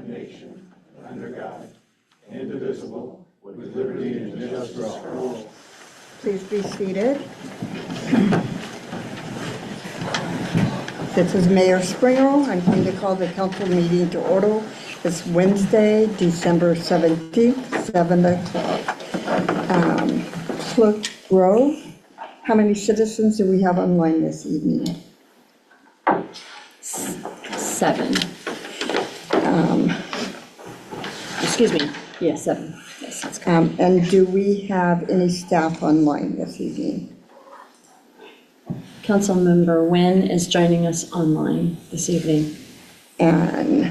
one nation, under God, indivisible, with liberty and justice for all. Please be seated. This is Mayor Springer. I'm going to call the council meeting to order. It's Wednesday, December 17th, 7 o'clock. Clerk Grove, how many citizens do we have online this evening? 7. Excuse me. Yeah, 7. Yes, that's correct. And do we have any staff online this evening? Councilmember Nguyen is joining us online this evening. And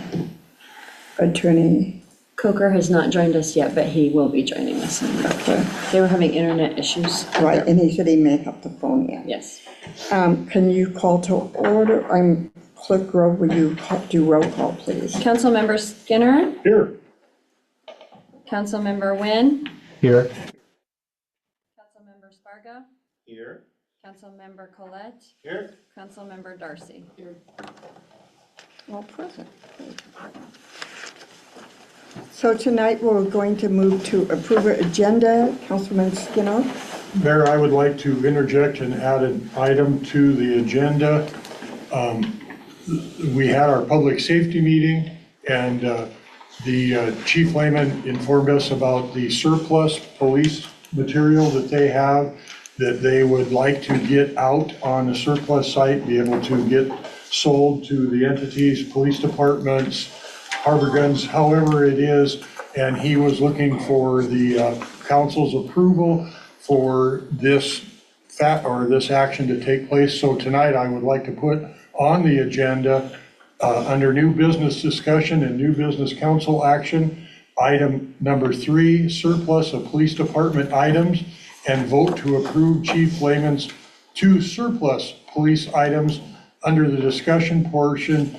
Attorney, Coker has not joined us yet, but he will be joining us. okay, They were having internet issues. right, and he said he may have to phone in. Yes. Can you call to order? Clerk Grove, will you do roll call, please? Councilmember Skinner, Here. Councilmember Nguyen, Here. Councilmember Sparga, Here. Councilmember Colette, Here. Councilmember Darcy. All present. So tonight, we're going to move to approve an agenda. Councilman Skinner? Mayor, I would like to interject and add an item to the agenda. We had our public safety meeting, and the chief layman informed us about the surplus police material that they have, that they would like to get out on the surplus site, be able to get sold to the entities, police departments, harbor guns, however it is, and he was looking for the council's approval for this action to take place. So tonight, I would like to put on the agenda, under new business discussion and new business council action, item number 3, surplus of police department items, and vote to approve Chief Lehman's 2 surplus police items. Under the discussion portion,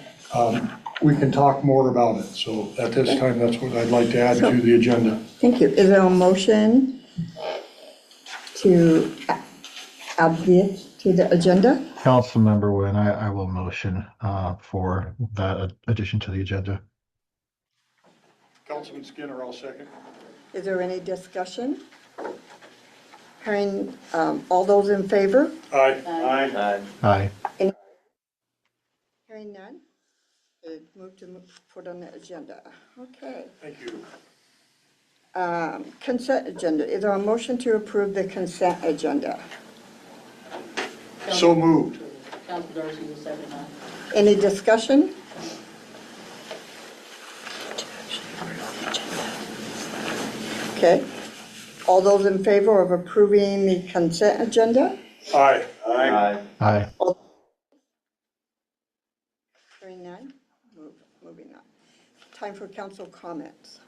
we can talk more about it. So at this time, that's what I'd like to add to the agenda. Thank you. Is there a motion to add this to the agenda? Councilmember Nguyen, I will motion for that addition to the agenda. Councilman Skinner, I'll second. Is there any discussion? Hearing all those in favor? Aye. Aye. Aye. Hearing none? It moved to put on the agenda. Okay. Thank you. Consent agenda. Is there a motion to approve the consent agenda? So moved. Council Darcy will second that. Any discussion? Okay. All those in favor of approving the consent agenda? Aye. Aye. Aye. Hearing none? Moving on. Time for council comments.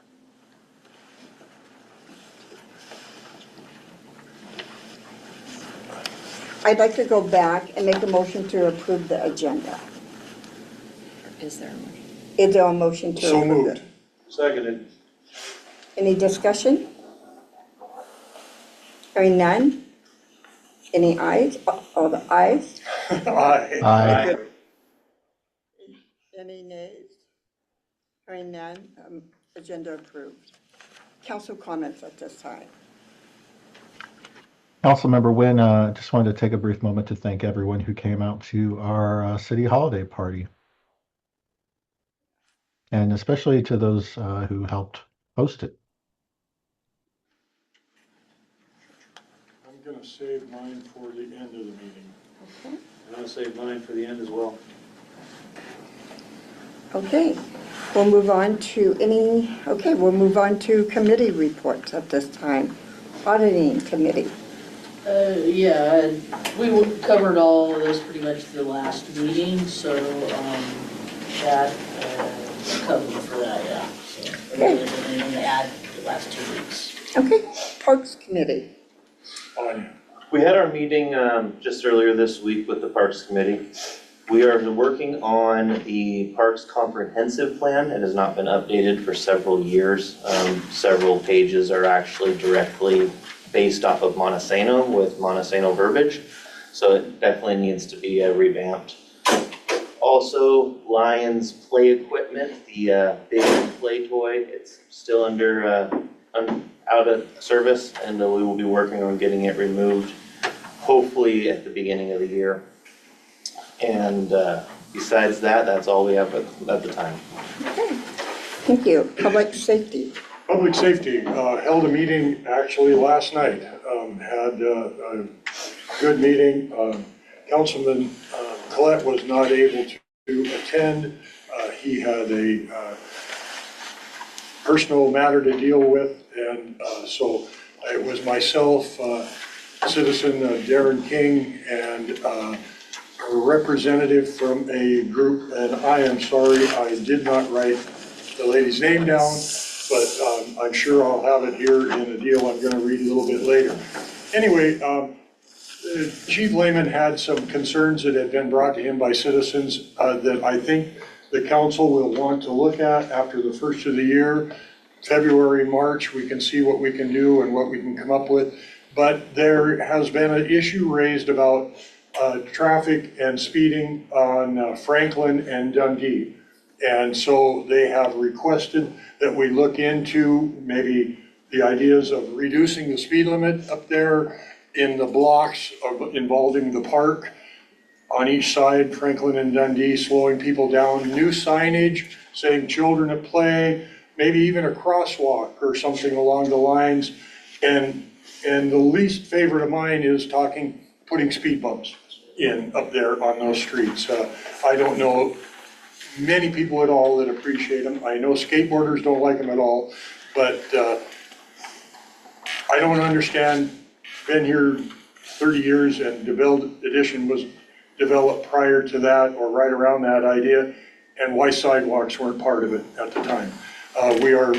I'd like to go back and make a motion to approve the agenda. Is there a motion? Is there a motion to So approve moved. it? Seconded. Any discussion? Hearing none? Any ayes? All the ayes? Aye. Aye. Any nays? Hearing none, agenda approved. Council comments at this time. Councilmember Nguyen, just wanted to take a brief moment to thank everyone who came out to our city holiday party. And especially to those who helped host it. I'm going to save mine for the end of the meeting. Okay. I'm going to save mine for the end as well. Okay, we'll move on to committee reports at this time. Auditing committee. Yeah, we covered all of this pretty much the last meeting, so that covered for that, yeah. So Okay. anything to add the last 2 weeks. Okay, Parks Committee. Aye. We had our meeting just earlier this week with the Parks Committee. We are working on the Parks Comprehensive Plan. It has not been updated for several years. Several pages are actually directly based off of Montesano with Montesano verbiage. So it definitely needs to be revamped. Also Also, Lions play equipment, the big play toy, it's still out of service, and we will be working on getting it removed, hopefully at the beginning of the year. And besides that, that's all we have at the time. Thank you. Public safety. Public safety held a meeting actually last night, had a good meeting. Councilman Collette was not able to attend. He had a personal matter to deal with, and so it was myself, citizen Darren King, and a representative from a group, and I am sorry I did not write the lady's name down, but I'm sure I'll have it here in a deal I'm going to read a little bit later. Anyway, Chief Lehman had some concerns that had been brought to him by citizens that I think the council will want to look at after the first of the year. February, March, we can see what we can do and what we can come up with. But there has been an issue raised about traffic and speeding on Franklin and Dundee. And so they have requested that we look into maybe the ideas of reducing the speed limit up there in the blocks involving the park on each side, Franklin and Dundee, slowing people down, new signage saying children at play, maybe even a crosswalk or something along the lines. And the least favorite of mine is putting speed bumps in up there on those streets. I don't know many people at all that appreciate them. I know skateboarders don't like them at all, but I don't understand. Been here 30 years, and DeVille Edition was developed prior to that or right around that idea, and why sidewalks weren't part of it at the time. We are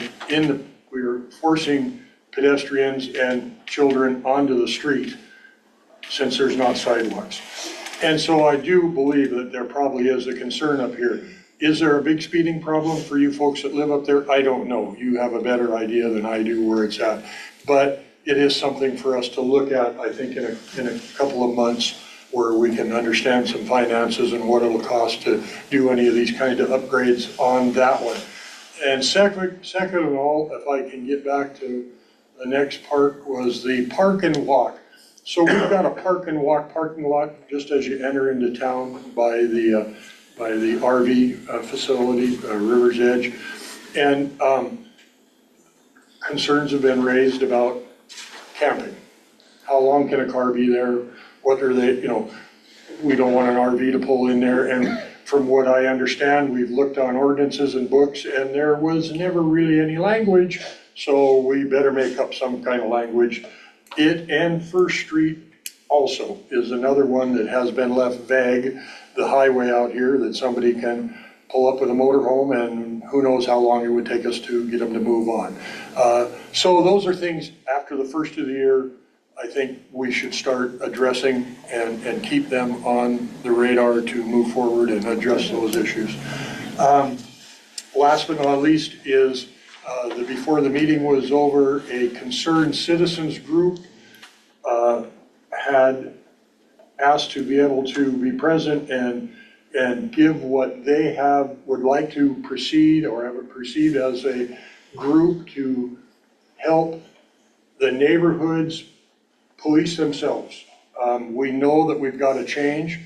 forcing pedestrians and children onto the street since there's not sidewalks. And so I do believe that there probably is a concern up here. Is there a big speeding problem for you folks that live up there? I don't know. You have a better idea than I do where it's at. But it is something for us to look at, I think, in a couple of months, where we can understand some finances and what it'll cost to do any of these kind of upgrades on that one. And second of all, if I can get back to the next part, was the park and walk. So we've got a park and walk parking lot just as you enter into town by the RV facility, River's Edge. And concerns have been raised about camping. How long can a car be there? What are they, we don't want an RV to pull in there. And from what I understand, we've looked on ordinances and books, and there was never really any language. So we better make up some kind of language. It and First Street also is another one that has been left vague. The highway out here that somebody can pull up with a motorhome, and who knows how long it would take us to get them to move on. So those are things after the first of the year, I think we should start addressing and keep them on the radar to move forward and address those issues. Last but not least is before the meeting was over, a concerned citizens group had asked to be able to be present and give what they would like to proceed or have it perceived as a group to help the neighborhoods police themselves. We know that we've got to change.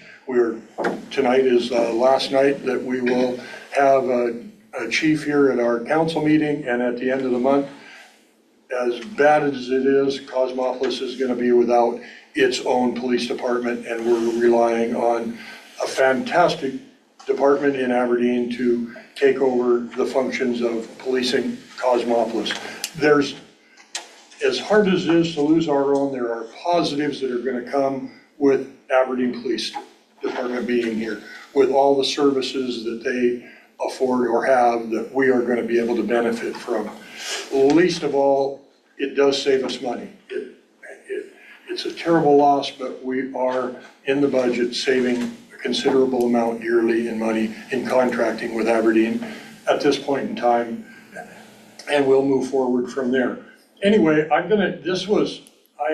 Tonight is last night that we will have a chief here at our council meeting, and at the end of the month, as bad as it is, Cosmopolis is going to be without its own police department, and we're relying on a fantastic department in Aberdeen to take over the functions of policing Cosmopolis. As hard as it is to lose our own, there are positives that are going to come with Aberdeen Police Department being here, with all the services that they afford or have that we are going to be able to benefit from. Least of all, it does save us money. It's a terrible loss, but we are in the budget saving a considerable amount yearly in money in contracting with Aberdeen at this point in time, and we'll move forward from there. Anyway, I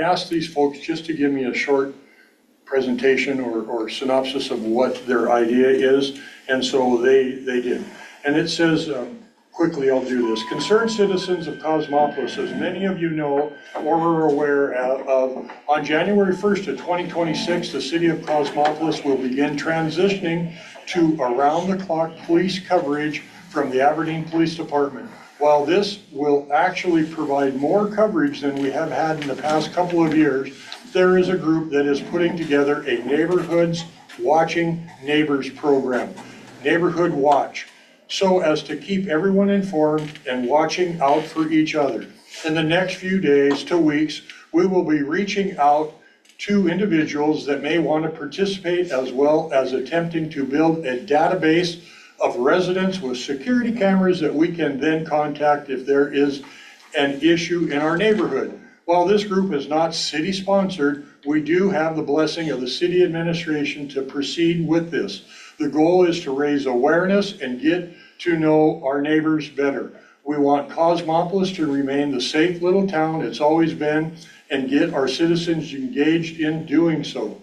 asked these folks just to give me a short presentation or synopsis of what their idea is, and so they did. And it says, quickly I'll do this. Concerned citizens of Cosmopolis, as many of you know or are aware of, on January 1st of 2026, the city of Cosmopolis will begin transitioning to around-the-clock police coverage from the Aberdeen Police Department. While this will actually provide more coverage than we have had in the past couple of years, there is a group that is putting together a Neighborhoods Watching Neighbors program, Neighborhood Watch, so as to keep everyone informed and watching out for each other. In the next few days to weeks, we will be reaching out to individuals that may want to participate, as well as attempting to build a database of residents with security cameras that we can then contact if there is an issue in our neighborhood. While this group is not city-sponsored, we do have the blessing of the city administration to proceed with this. The goal is to raise awareness and get to know our neighbors better. We want Cosmopolis to remain the safe little town it's always been and get our citizens engaged in doing so.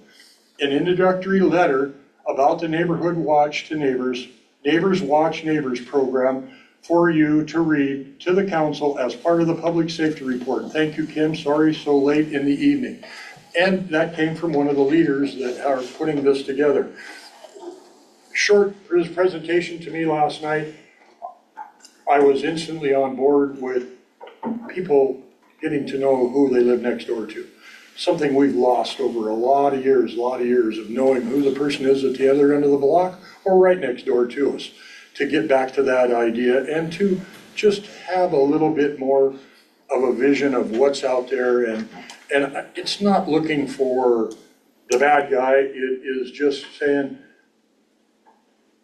An introductory letter about the Neighborhood Watch to Neighbors, Neighbors Watch Neighbors program for you to read to the council as part of the public safety report. Thank you, Kim. Sorry so late in the evening. And that came from one of the leaders that are putting this together. Short presentation to me last night. I was instantly on board with people getting to know who they live next door to. Something we've lost over a lot of years of knowing who the person is at the other end of the block or right next door to us. To get back to that idea and to just have a little bit more of a vision of what's out there. And it's not looking for the bad guy. It is just saying,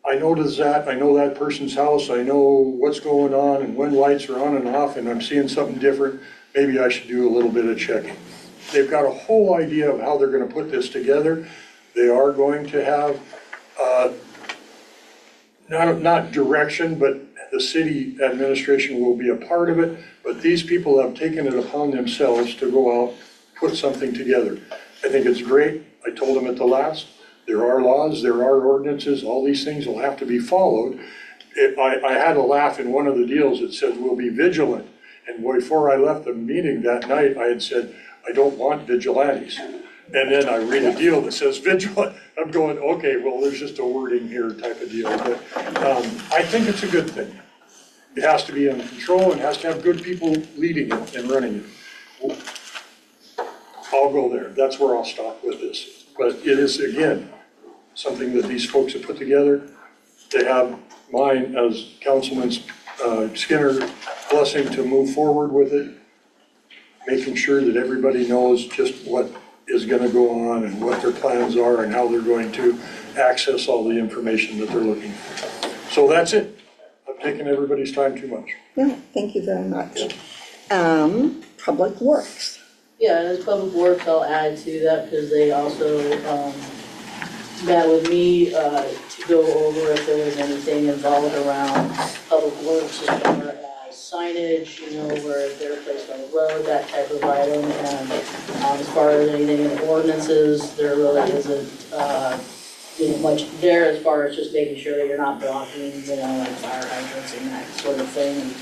I noticed that, I know that person's house, I know what's going on and when lights are on and off, and I'm seeing something different. Maybe I should do a little bit of checking. They've got a whole idea of how they're going to put this together. They are going to have not direction, but the city administration will be a part of it. But these people have taken it upon themselves to go out, put something together. I think it's great. I told them at the last, there are laws, there are ordinances, all these things will have to be followed. I had a laugh in one of the deals that said we'll be vigilant. And before I left the meeting that night, I had said, I don't want vigilantes. And then I read a deal that says vigilant. I'm going, okay, well, there's just a wording here type of deal. But I think it's a good thing. It has to be under control and has to have good people leading it and running it. I'll go there. That's where I'll stop with this. But it is, again, something that these folks have put together. They have mine as Councilman Skinner blessing to move forward with it, making sure that everybody knows just what is going to go on and what their plans are and how they're going to access all the information that they're looking for. So that's it. I've taken everybody's time too much. Yeah, thank you very much. Public Works. Yeah, and as Public Works, I'll add to that because they also met with me to go over if there was anything involved around Public Works as far as signage, where they're placed on the road, that type of item. And as far as anything in the ordinances, there really isn't much there as far as just making sure that you're not blocking, like fire hydrants and that sort of thing.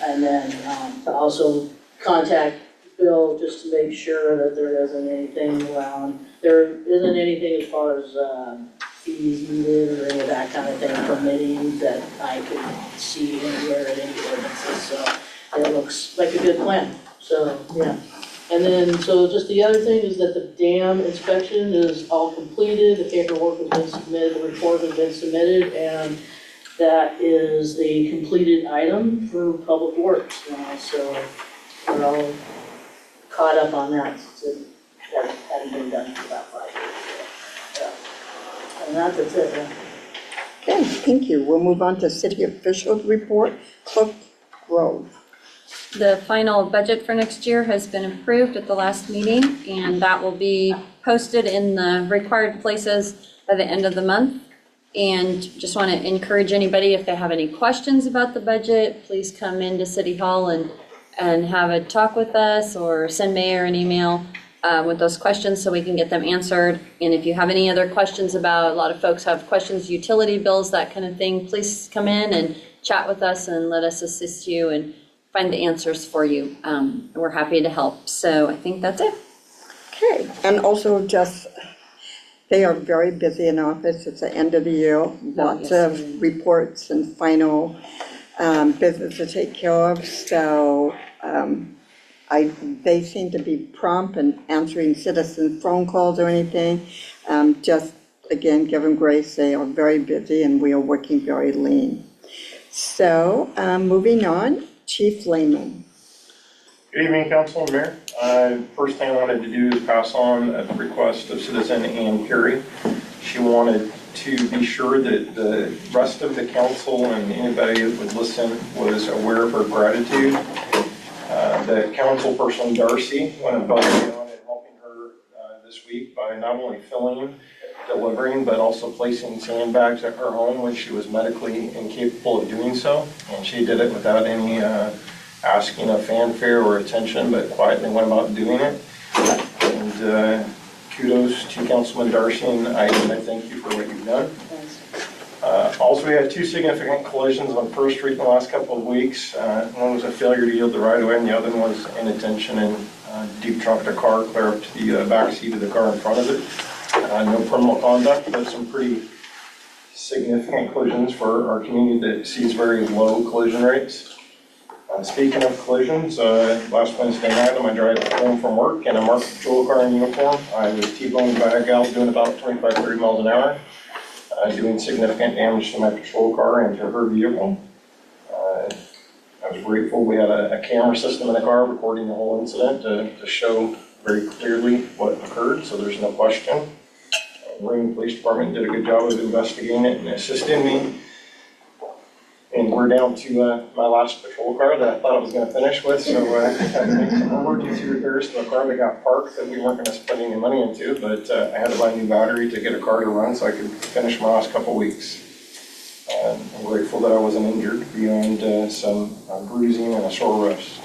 And then also contact Bill just to make sure that there isn't anything around, there isn't anything as far as fees needed or any of that kind of thing permitting that I could see anywhere in any ordinances. So it looks like a good plan. So, yeah. And then, so just the other thing is that the dam inspection is all completed, the paperwork has been submitted, the report has been submitted, and that is a completed item for Public Works now. So we're all caught up on that, since it hadn't been done for about 5 years. Yeah. And that's it. Yeah. Okay, thank you. We'll move on to city officials report. Clerk Grove. The final budget for next year has been approved at the last meeting, and that will be posted in the required places by the end of the month. And just want to encourage anybody, if they have any questions about the budget, please come into City Hall and have a talk with us or send Mayor an email. with those questions so we can get them answered. And if you have any other questions about, a lot of folks have questions, utility bills, that kind of thing, please come in and chat with us and let us assist you and find the answers for you. We're happy to help. So I think that's it. Okay, and also just, they are very busy in office. It's the end of the year. Lots yes. of reports and final business to take care of. So they seem to be prompt in answering citizen phone calls or anything. Just, again, give them grace. They are very busy and we are working very lean. So moving on, Chief Lehman. Good evening, Council and Mayor. First thing I wanted to do is pass on a request of citizen Ann Carey. She wanted to be sure that the rest of the council and anybody that would listen was aware of her gratitude. The council person, Darcy, went above and beyond in helping her this week by not only filling, delivering, but also placing sandbags at her home when she was medically incapable of doing so. And she did it without any asking of fanfare or attention, but quietly went about doing it. And kudos to Councilman Darcy, and I thank you for what you've done. Also, we had two significant collisions on First Street in the last couple of weeks. One was a failure to yield the right-of-way, and the other one was inattention and deep trunked a car clear up to the back seat of the car in front of it. No criminal conduct, but some pretty significant collisions for our community that sees very low collision rates. Speaking of collisions, last Wednesday night on my drive home from work in a marked patrol car in uniform, I was T-boned by a gal doing about 25, 30 miles an hour, doing significant damage to my patrol car and to her vehicle. I was grateful we had a camera system in the car recording the whole incident to show very clearly what occurred, so there's no question. Ring Police Department did a good job of investigating it and assisting me. And we're down to my last patrol car that I thought I was going to finish with, so I had to make some emergency repairs to a car that got parked that we weren't going to spend any money into, but I had to buy a new battery to get a car to run so I could finish my last couple weeks. I'm grateful that I wasn't injured beyond some bruising and a sore wrist.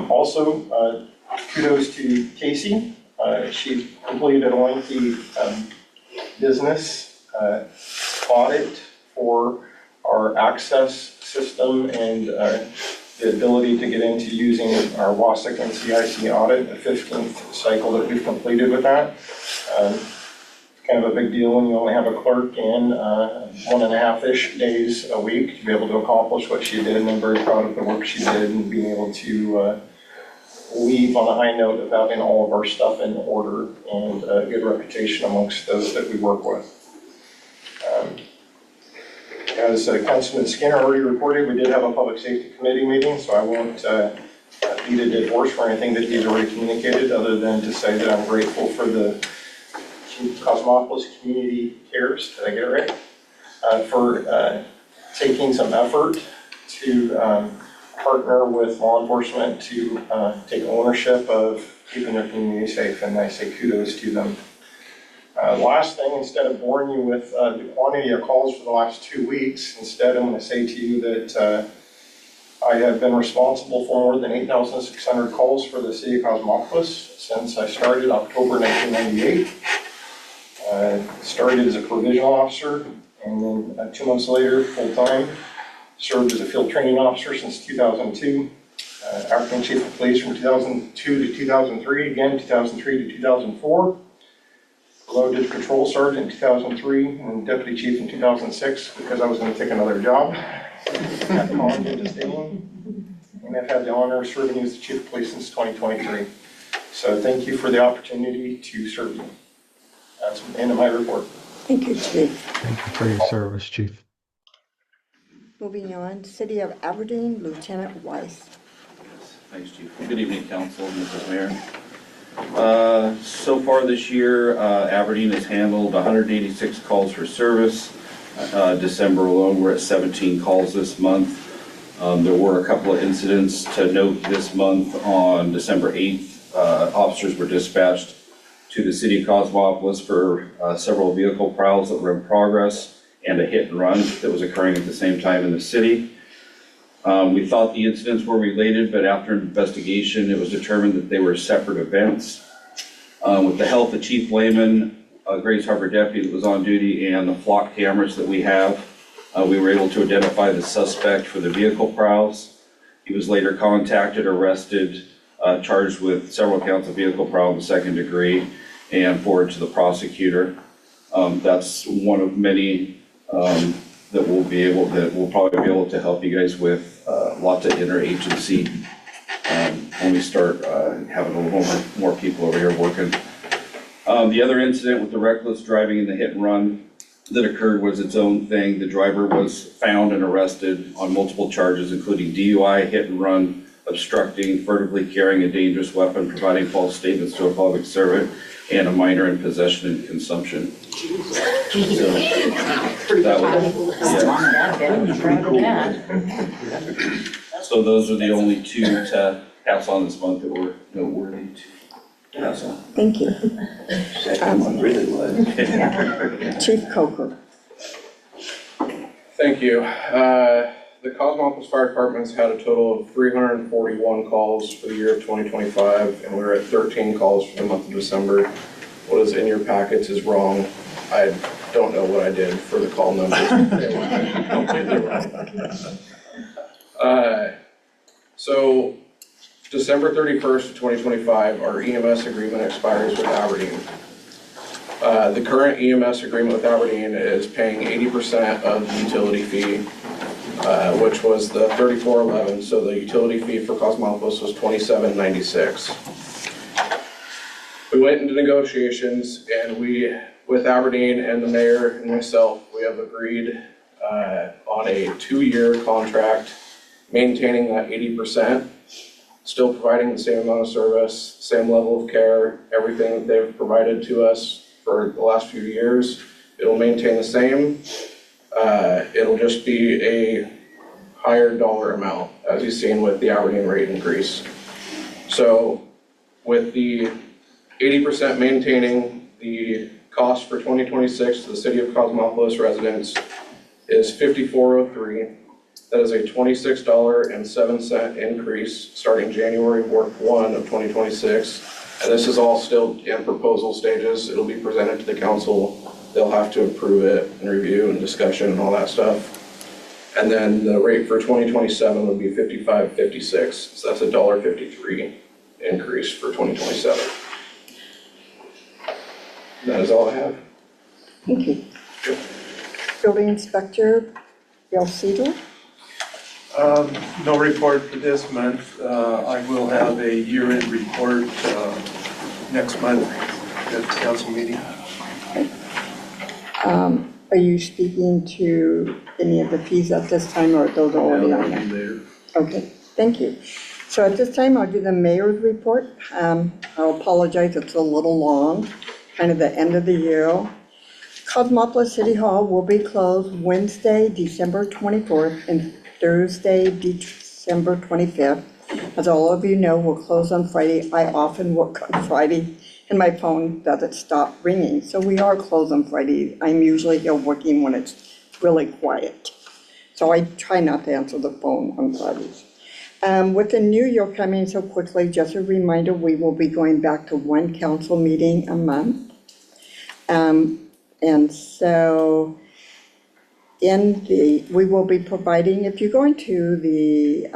Also, kudos to Casey. She completed a lengthy business audit for our access system and the ability to get into using our WASC and CIC audit, the 15th cycle that we've completed with that. Kind of a big deal when you only have a clerk in 1.5-ish days a week to be able to accomplish what she did, and I'm very proud of the work she did and being able to leave on a high note of having all of our stuff in order and a good reputation amongst those that we work with. As Councilman Skinner already reported, we did have a public safety committee meeting, so I won't beat a dead horse for anything that he's already communicated, other than to say that I'm grateful for the Cosmopolis Community Cares, did I get it right? For taking some effort to partner with law enforcement to take ownership of keeping their community safe, and I say kudos to them. Last thing, instead of boring you with the quantity of calls for the last 2 weeks, instead I'm going to say to you that I have been responsible for more than 8,600 calls for the city of Cosmopolis since I started October 1998. Started as a provisional officer, and then 2 months later, full-time. Served as a field training officer since 2002. Acting chief of police from 2002 to 2003, again 2003 to 2004. Promoted to patrol sergeant in 2003 and deputy chief in 2006 because I was going to take another job. Got called into staying, and I've had the honor of serving as the chief of police since 2023. So thank you for the opportunity to serve you. That's the end of my report. Thank you, Chief. Thank you for your service, Chief. Moving on, City of Aberdeen, Lieutenant Weiss. Thanks, Chief. Good evening, Council, Mrs. Mayor. So far this year, Aberdeen has handled 186 calls for service. December alone, we're at 17 calls this month. There were a couple of incidents to note this month. On December 8th, officers were dispatched to the city of Cosmopolis for several vehicle prowls that were in progress and a hit and run that was occurring at the same time in the city. We thought the incidents were related, but after investigation, it was determined that they were separate events. With the help of Chief Lehman, Grays Harbor deputy that was on duty, and the flock cameras that we have, we were able to identify the suspect for the vehicle prowls. He was later contacted, arrested, charged with several counts of vehicle prowl in the second degree, and forwarded to the prosecutor. That's one of many that we'll probably be able to help you guys with lots of interagency when we start having a little more people over here working. The other incident with the reckless driving and the hit and run that occurred was its own thing. The driver was found and arrested on multiple charges, including DUI, hit and run, obstructing, furtively carrying a dangerous weapon, providing false statements to a public servant, and a minor in possession and consumption. So those are the only two to pass on this month that were noteworthy to pass on. Thank you. Second one really was. Chief Coker. Thank you. The Cosmopolis Fire Department's had a total of 341 calls for the year of 2025, and we're at 13 calls for the month of December. What is in your packets is wrong. I don't know what I did for the call numbers. They were completely wrong. So December 31st of 2025, our EMS agreement expires with Aberdeen. The current EMS agreement with Aberdeen is paying 80% of the utility fee, which was the $34.11. So the utility fee for Cosmopolis was $27.96. We went into negotiations, and with Aberdeen and the mayor and myself, we have agreed on a 2-year contract, maintaining that 80%, still providing the same amount of service, same level of care, everything that they've provided to us for the last few years. It'll maintain the same. It'll just be a higher dollar amount, as you've seen with the Aberdeen rate increase. So with the 80% maintaining, the cost for 2026 to the city of Cosmopolis residents is $54.03. That is a $26.07 increase starting January 1 of 2026. And this is all still in proposal stages. It'll be presented to the council. They'll have to approve it and review and discussion and all that stuff. And then the rate for 2027 would be $55.56. So that's a $1.53 increase for 2027. That is all I have. Thank you. Building Inspector Bill Cedar. No report for this month. I will have a year-end report next month at the council meeting. Are you speaking to any of the fees at this time, or are those already on there? There. Okay, thank you. So at this time, I'll do the mayor's report. I'll apologize, it's a little long, kind of the end of the year. Cosmopolis City Hall will be closed Wednesday, December 24th, and Thursday, December 25th. As all of you know, we'll close on Friday. I often work on Friday, and my phone doesn't stop ringing. So we are closed on Friday. I'm usually here working when it's really quiet. So I try not to answer the phone on Fridays. With the new year coming so quickly, just a reminder, we will be going back to one council meeting a month. And so we will be providing, if you're going to the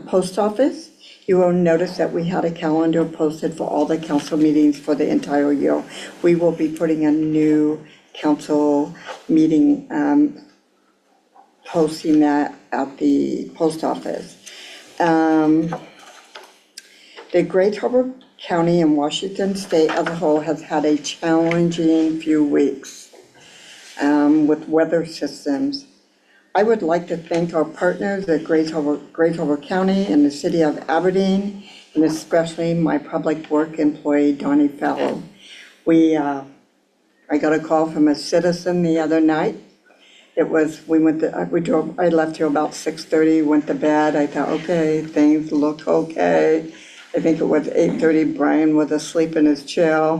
post office, you will notice that we had a calendar posted for all the council meetings for the entire year. We will be putting a new council meeting, posting that at the post office. The Great Harbor County and Washington State as a whole has had a challenging few weeks with weather systems. I would like to thank our partners at Great Harbor County and the city of Aberdeen, and especially my public work employee, Donnie Fallow. I got a call from a citizen the other night. I left here about 6:30, went to bed. I thought, okay, things look okay. I think it was 8:30, Brian was asleep in his chair.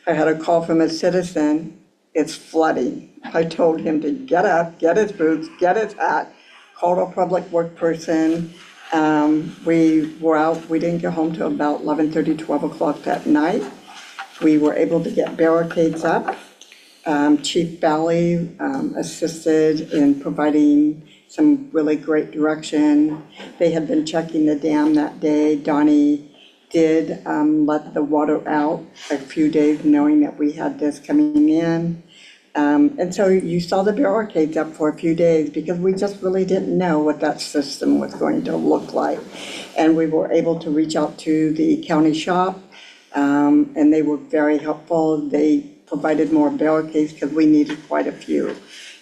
I had a call from a citizen, it's flooding. I told him to get up, get his boots, get his hat, called a public work person, We were out, we didn't get home till about 11:30, 12 o'clock that night. We were able to get barricades up. Chief Valley assisted in providing some really great direction. They had been checking the dam that day. Donnie did let the water out a few days knowing that we had this coming in. And so you saw the barricades up for a few days because we just really didn't know what that system was going to look like. And we were able to reach out to the county shop, and they were very helpful. They provided more barricades because we needed quite a few.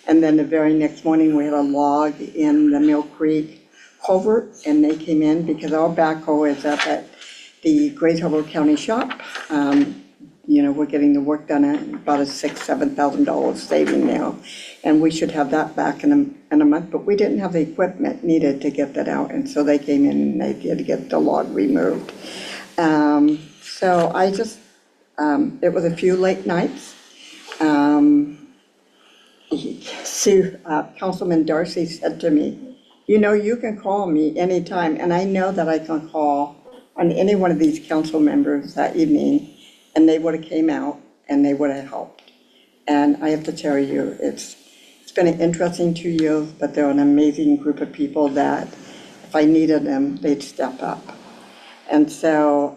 And then the very next morning, we had a log in the Mill Creek culvert, and they came in because our backhoe is up at the Great Harbor County shop. We're getting the work done at about a $7,000 saving now. And we should have that back in a month, but we didn't have the equipment needed to get that out. And so they came in and they did get the log removed. So I just, it was a few late nights. Councilman Darcy said to me, you can call me anytime. And I know that I can call on any one of these council members that evening, and they would have came out and they would have helped. And I have to tell you, it's been an interesting 2 years, but they're an amazing group of people that if I needed them, they'd step up. And so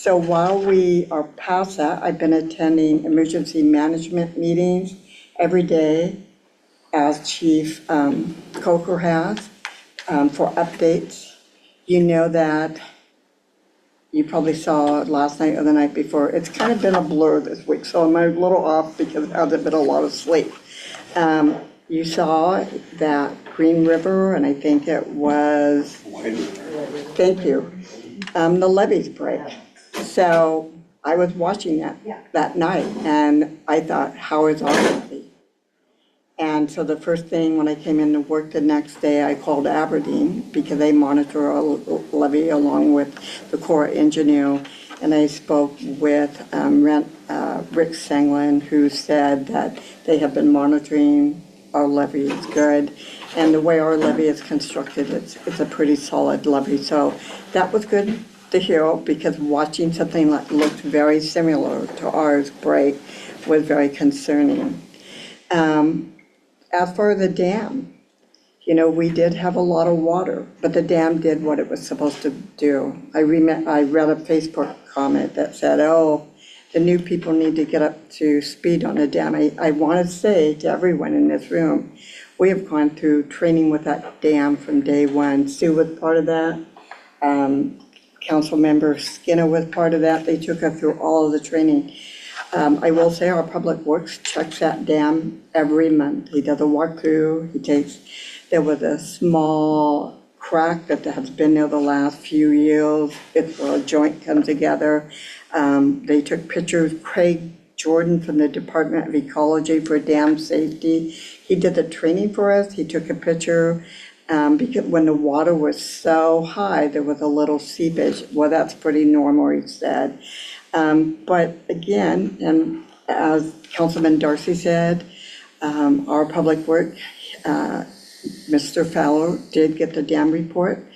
while we are past that, I've been attending emergency management meetings every day, as Chief Coker has, for updates. You know that you probably saw it last night or the night before. It's kind of been a blur this week, so I'm a little off because there hasn't been a lot of sleep. You saw that Green River, and I think it was, thank you, the levees break. So I was watching that night, and I thought, how is our levee? And so the first thing when I came into work the next day, I called Aberdeen because they monitor our levee along with the Corps engineer. And I spoke with Rick Sanglin, who said that they have been monitoring our levee. It's good. And the way our levee is constructed, it's a pretty solid levee. So that was good to hear because watching something that looked very similar to ours break was very concerning. As for the dam, we did have a lot of water, but the dam did what it was supposed to do. I read a Facebook comment that said, the new people need to get up to speed on the dam. I want to say to everyone in this room, we have gone through training with that dam from day one. Sue was part of that. Council member Skinner was part of that. They took us through all of the training. I will say our Public Works checks that dam every month. He does a walkthrough. There was a small crack that has been there the last few years. It's where a joint comes together. They took pictures. Craig Jordan from the Department of Ecology for dam safety. He did the training for us. He took a picture because when the water was so high, there was a little seepage. Well, that's pretty normal, he said. But again, and as Councilman Darcy said, our public work, Mr. Fowler did get the dam report.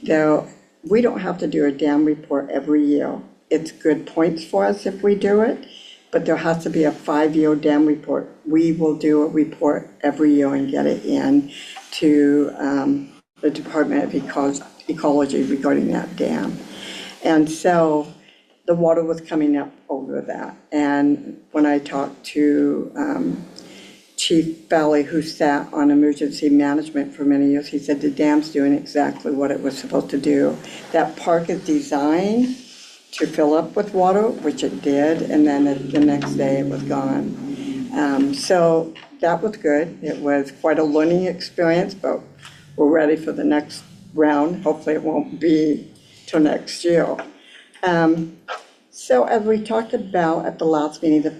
Though we don't have to do a dam report every year. It's good points for us if we do it, but there has to be a 5-year dam report. We will do a report every year and get it in to the Department of Ecology regarding that dam. And so the water was coming up over that. And when I talked to Chief Valley, who sat on emergency management for many years, he said the dam's doing exactly what it was supposed to do. That park is designed to fill up with water, which it did, and then the next day it was gone. So that was good. It was quite a learning experience, but we're ready for the next round. Hopefully it won't be till next year. So as we talked about at the last meeting, the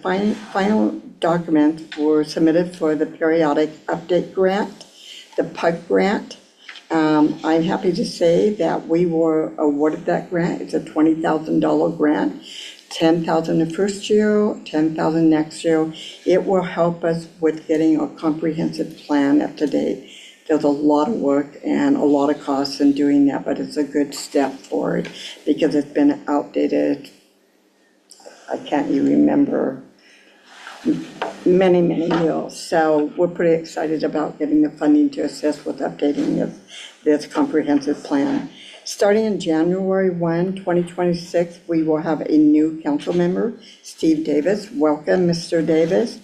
final documents were submitted for the periodic update grant, the PUG grant. I'm happy to say that we were awarded that grant. It's a $20,000 grant, $10,000 the first year, $10,000 next year. It will help us with getting a comprehensive plan up to date. There's a lot of work and a lot of costs in doing that, but it's a good step forward because it's been outdated. I can't even remember many, many years. So we're pretty excited about getting the funding to assist with updating this comprehensive plan. Starting in January 1, 2026, we will have a new council member, Steve Davis. Welcome, Mr. Davis.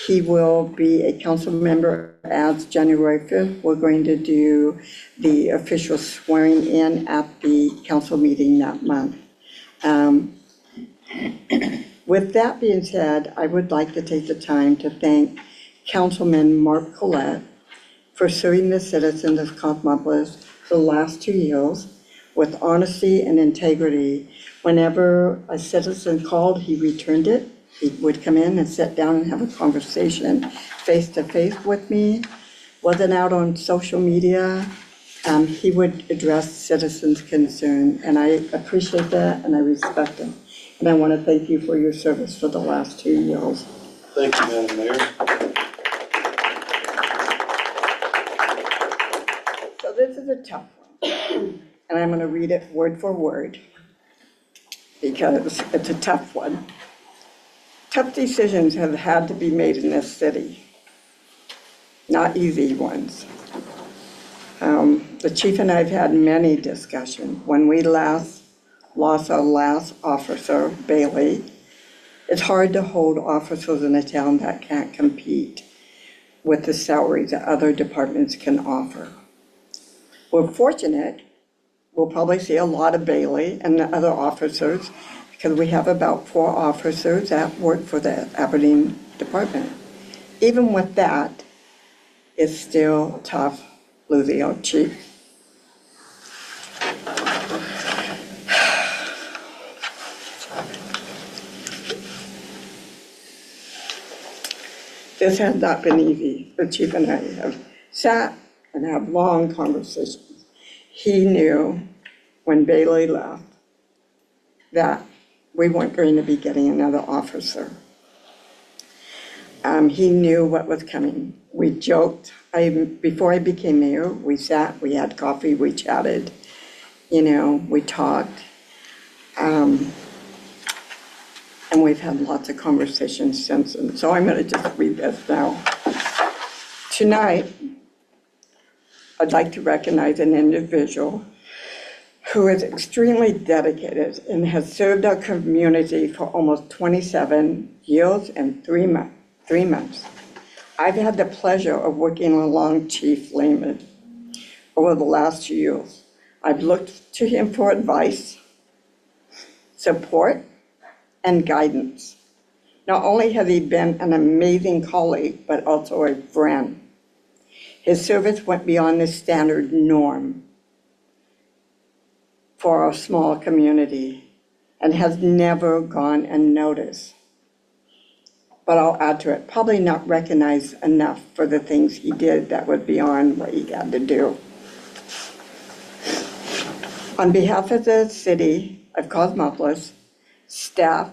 He will be a council member as January 5th. We're going to do the official swearing in at the council meeting that month. With that being said, I would like to take the time to thank Councilman Mark Collette for serving the citizens of Cosmopolis the last 2 years with honesty and integrity. Whenever a citizen called, he returned it. He would come in and sit down and have a conversation face-to-face with me. Wasn't out on social media. He would address citizens' concern, and I appreciate that and I respect him. And I want to thank you for your service for the last 2 years. Thank you, Madam Mayor. So this is a tough one, and I'm going to read it word for word because it's a tough one. Tough decisions have had to be made in this city, not easy ones. The chief and I have had many discussions. When we lost our last officer, Bailey, it's hard to hold officers in a town that can't compete with the salaries that other departments can offer. We're fortunate, we'll probably see a lot of Bailey and the other officers because we have about 4 officers that work for the Aberdeen Department. Even with that, it's still tough losing our chief. This has not been easy. The chief and I have sat and have long conversations. He knew when Bailey left that we weren't going to be getting another officer. He knew what was coming. We joked. Before I became mayor, we sat, we had coffee, we chatted, we talked. And we've had lots of conversations since then. So I'm going to just read this now. Tonight, I'd like to recognize an individual who is extremely dedicated and has served our community for almost 27 years and 3 months. I've had the pleasure of working along Chief Lehman over the last 2 years. I've looked to him for advice, support, and guidance. Not only has he been an amazing colleague, but also a friend. His service went beyond the standard norm for our small community and has never gone unnoticed. But I'll add to it, probably not recognized enough for the things he did that was beyond what he had to do. On behalf of the city of Cosmopolis, staff,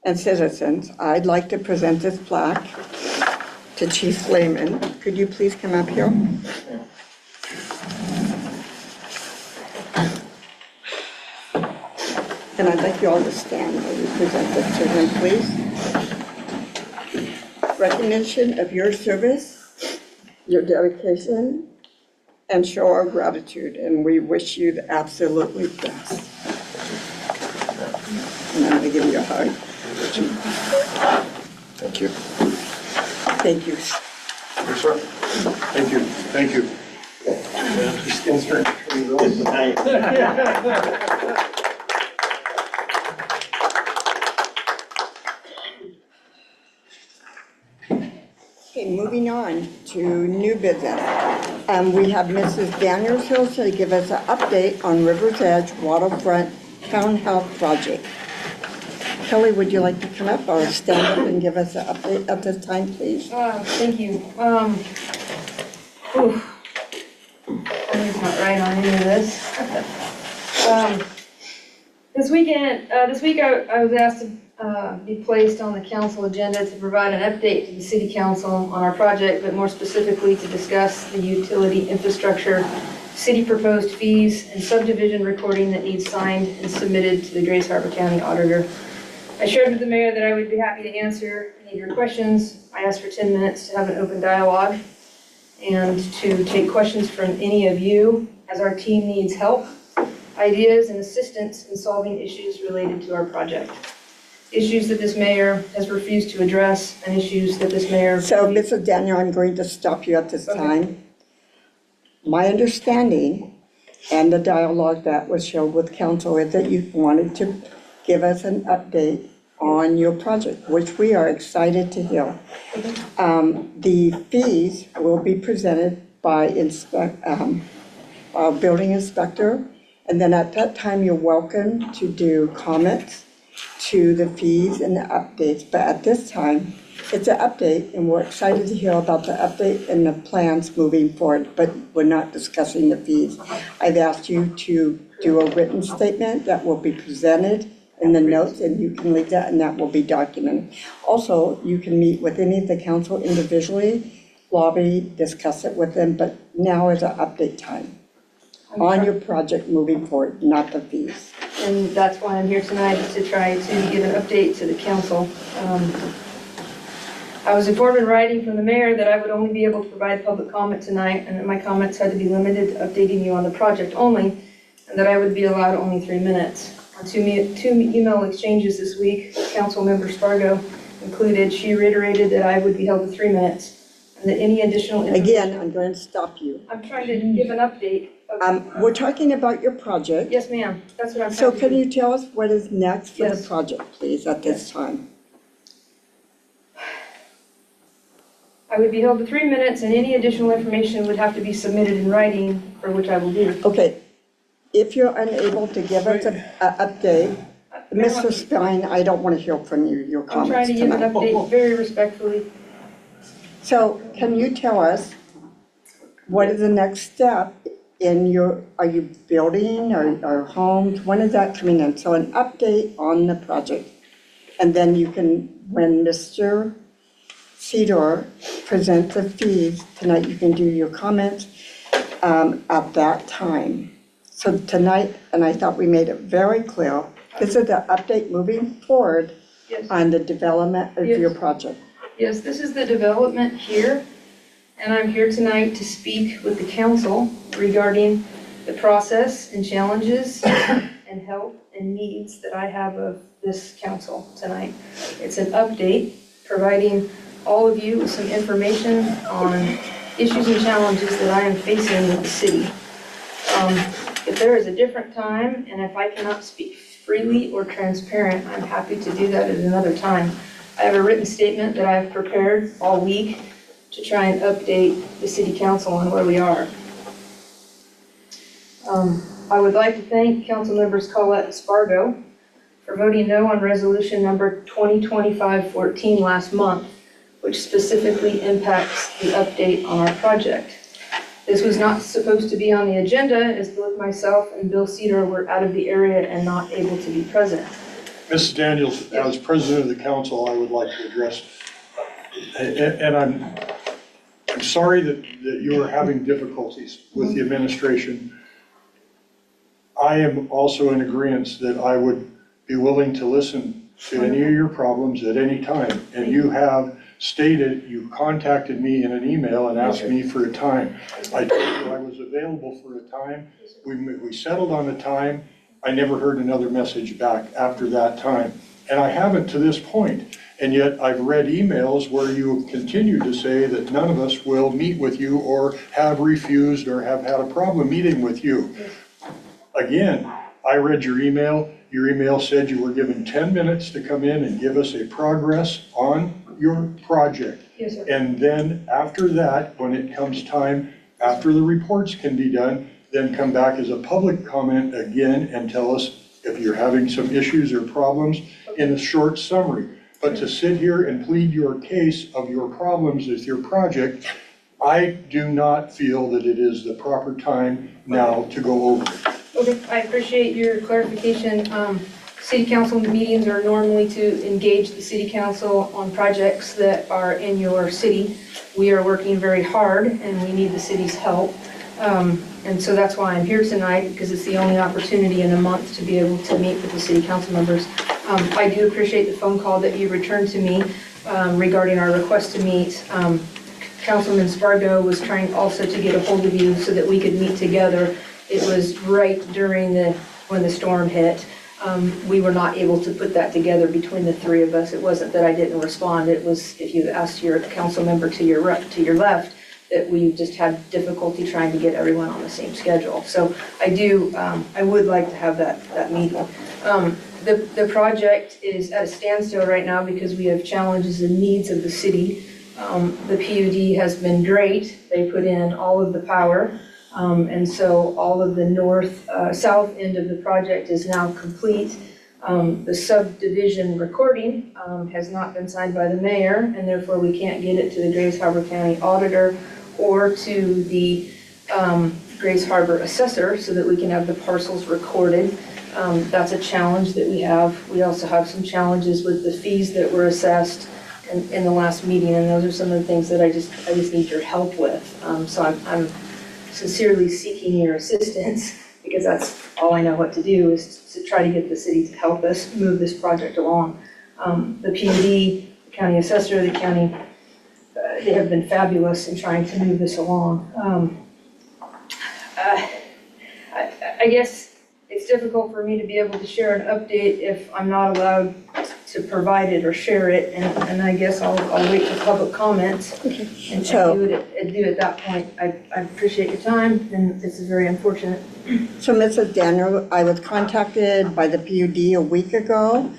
and citizens, I'd like to present this plaque to Chief Lehman. Could you please come up here? And I'd like you all to stand while you present this to him, please. Recognition of your service, your dedication, and show our gratitude, and we wish you the absolutely best. And I'm going to give you a hug. Thank you. Thank you. Yes, sir. Thank you. Thank you. Okay, moving on to new business. We have Mrs. Daniels here to give us an update on River's Edge Waterfront Townhouse Project. Kelly, would you like to come up or stand up and give us an update at this time, please? Thank you. Something's not right on any of this. This week I was asked to be placed on the council agenda to provide an update to the city council on our project, but more specifically to discuss the utility infrastructure, city proposed fees, and subdivision recording that needs signed and submitted to the Grace Harbor County Auditor. I shared with the mayor that I would be happy to answer any of your questions. I asked for 10 minutes to have an open dialogue and to take questions from any of you as our team needs help, ideas, and assistance in solving issues related to our project. Issues that this mayor has refused to address and issues that this mayor. So, Mrs. Daniel, I'm going to stop you at this Okay. time. My understanding and the dialogue that was shared with council is that you wanted to give us an update on your project, which we are excited to hear. The fees will be presented by our building inspector, and then at that time, you're welcome to do comments to the fees and the updates. But at this time, it's an update, and we're excited to hear about the update and the plans moving forward, but we're not discussing the fees. I've asked you to do a written statement that will be presented in the notes, and you can leave that, and that will be documented. Also, you can meet with any of the council individually, lobby, discuss it with them, but now is an update time on your project moving forward, not the fees. And that's why I'm here tonight, is to try to give an update to the council. I was informed in writing from the mayor that I would only be able to provide public comment tonight, and that my comments had to be limited to updating you on the project only, and that I would be allowed only 3 minutes. On two email exchanges this week, Councilmember Spargo included, she reiterated that I would be held to 3 minutes, and that any additional information. Again, I'm going to stop you. I'm trying to give an update. We're talking about your project. Yes, ma'am, that's what I'm So trying to do. can you tell us what is next for the Yes. project, please, at this time? I would be held to 3 minutes, and any additional information would have to be submitted in writing, for which I will do. Okay, if you're unable to give us an update, Mr. Stein, I don't want to hear from you, your I'm trying comments to give an tonight. update very respectfully. So can you tell us what is the next step in your, are you building or homes? When is that coming in? So an update on the project. And then you can, when Mr. Cedar presents the fees, tonight you can do your comments at that time. So tonight, and I thought we made it very clear, this is the update moving forward Yes. on the development of your Yes. project. Yes, this is the development here, and I'm here tonight to speak with the council regarding the process and challenges and help and needs that I have of this council tonight. It's an update, providing all of you with some information on issues and challenges that I am facing with the city. If there is a different time, and if I cannot speak freely or transparent, I'm happy to do that at another time. I have a written statement that I've prepared all week to try and update the city council on where we are. I would like to thank council members Collette and Spargo for voting no on resolution number 2025-14 last month, which specifically impacts the update on our project. This was not supposed to be on the agenda, as both myself and Bill Cedar were out of the area and not able to be present. Mrs. Daniels, as president of the council, I would like to address, and I'm sorry that you are having difficulties with the administration. I am also in agreement that I would be willing to listen to any of your problems at any time. And you have stated, you contacted me in an email and asked me for a time. I told you I was available for a time. We settled on a time. I never heard another message back after that time. And I haven't to this point. And yet I've read emails where you continue to say that none of us will meet with you or have refused or have had a problem meeting with you. Again, I read your email. Your email said you were given 10 minutes to come in and give us a progress on your project. Yes, sir. And then after that, when it comes time, after the reports can be done, then come back as a public comment again and tell us if you're having some issues or problems in a short summary. But to sit here and plead your case of your problems with your project, I do not feel that it is the proper time now to go over it. Okay, I appreciate your clarification. City council meetings are normally to engage the city council on projects that are in your city. We are working very hard and we need the city's help. And so that's why I'm here tonight, because it's the only opportunity in a month to be able to meet with the city council members. I do appreciate the phone call that you returned to me regarding our request to meet. Councilman Spargo was trying also to get a hold of you so that we could meet together. It was right during when the storm hit. We were not able to put that together between the three of us. It wasn't that I didn't respond. It was if you asked your council member to your left, that we just had difficulty trying to get everyone on the same schedule. So I would like to have that meeting. The project is at a standstill right now because we have challenges and needs of the city. The PUD has been great. They put in all of the power. And so all of the south end of the project is now complete. The subdivision recording has not been signed by the mayor, and therefore we can't get it to the Grays Harbor County auditor or to the Grays Harbor assessor so that we can have the parcels recorded. That's a challenge that we have. We also have some challenges with the fees that were assessed in the last meeting, and those are some of the things that I just need your help with. So I'm sincerely seeking your assistance, because that's all I know what to do, is to try to get the city to help us move this project along. The PUD, the county assessor, the county, they have been fabulous in trying to move this along. I guess it's difficult for me to be able to share an update if I'm not allowed to provide it or share it, and I guess I'll wait for public comments and do it at that point. I appreciate your time, and this is very unfortunate. So Mrs. Daniel, I was contacted by the PUD a week ago,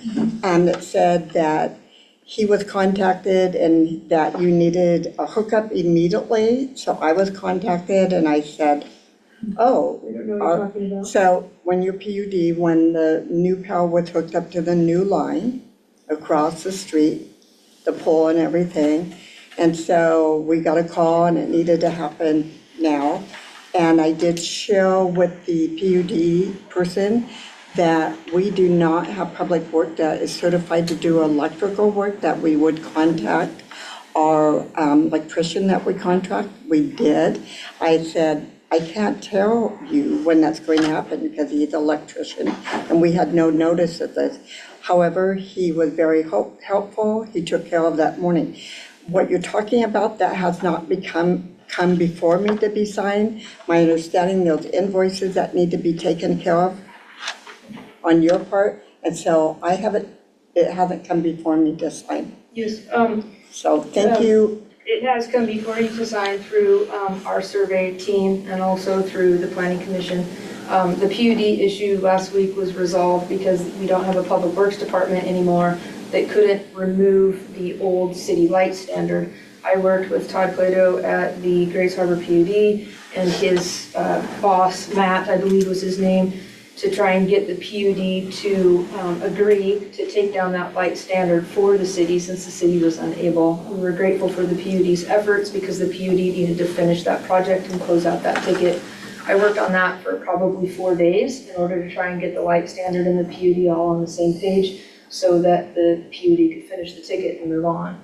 and it said that he was contacted and that you needed a hookup immediately. So I was contacted and I said, oh. We don't know what you're talking about. So when your PUD, when the new power was hooked up to the new line across the street, the pole and everything, and so we got a call and it needed to happen now. And I did share with the PUD person that we do not have public work that is certified to do electrical work, that we would contact our electrician that we contract. We did. I said, I can't tell you when that's going to happen because he's an electrician and we had no notice of this. However, he was very helpful. He took care of that morning. What you're talking about, that has not come before me to be signed. My understanding, those invoices that need to be taken care of on your part, and so it hasn't come before me to sign. Yes, So thank you. it has come before you to sign through our survey team and also through the planning commission. The PUD issue last week was resolved because we don't have a public works department anymore that couldn't remove the old city light standard. I worked with Todd Plato at the Grays Harbor PUD and his boss, Matt, I believe was his name, to try and get the PUD to agree to take down that light standard for the city since the city was unable. We were grateful for the PUD's efforts because the PUD needed to finish that project and close out that ticket. I worked on that for probably 4 days in order to try and get the light standard and the PUD all on the same page so that the PUD could finish the ticket and move on.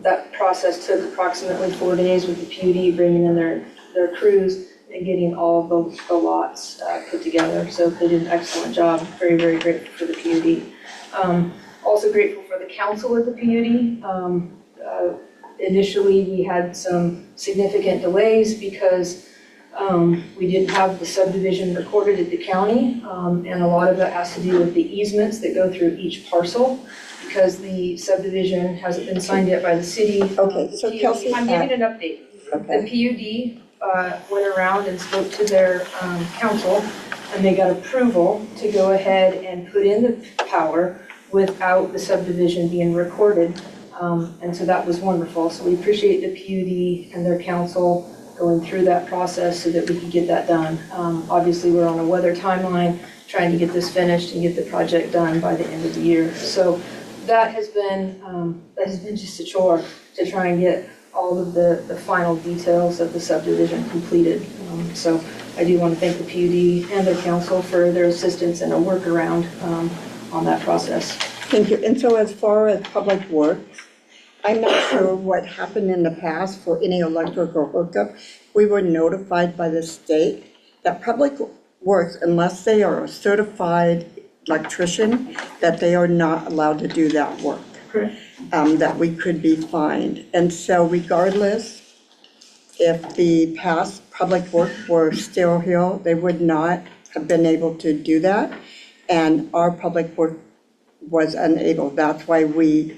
That process took approximately 4 days with the PUD bringing in their crews and getting all of the lots put together. So they did an excellent job. Very, very grateful for the PUD. Also grateful for the council at the PUD. Initially, we had some significant delays because we didn't have the subdivision recorded at the county, and a lot of that has to do with the easements that go through each parcel because the subdivision hasn't been signed yet by the city. Okay, so Kelsey. I'm giving an update. Okay. The PUD went around and spoke to their council, and they got approval to go ahead and put in the power without the subdivision being recorded. And so that was wonderful. So we appreciate the PUD and their council going through that process so that we could get that done. Obviously, we're on a weather timeline, trying to get this finished and get the project done by the end of the year. So that has been just a chore to try and get all of the final details of the subdivision completed. So I do want to thank the PUD and their council for their assistance and a workaround on that process. Thank you. And so as far as Public Works, I'm not sure what happened in the past for any electrical hookup. We were notified by the state that Public Works, unless they are a certified electrician, that they are not allowed to do that work. Correct. That we could be fined. And so regardless, if the past Public Works were still here, they would not have been able to do that. And our Public Work was unable. That's why we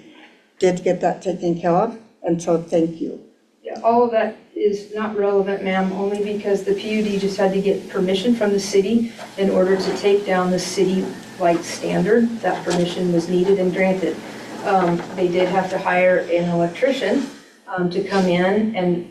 did get that taken care of. And so thank you. Yeah, all of that is not relevant, ma'am, only because the PUD just had to get permission from the city in order to take down the city light standard. That permission was needed and granted. They did have to hire an electrician to come in and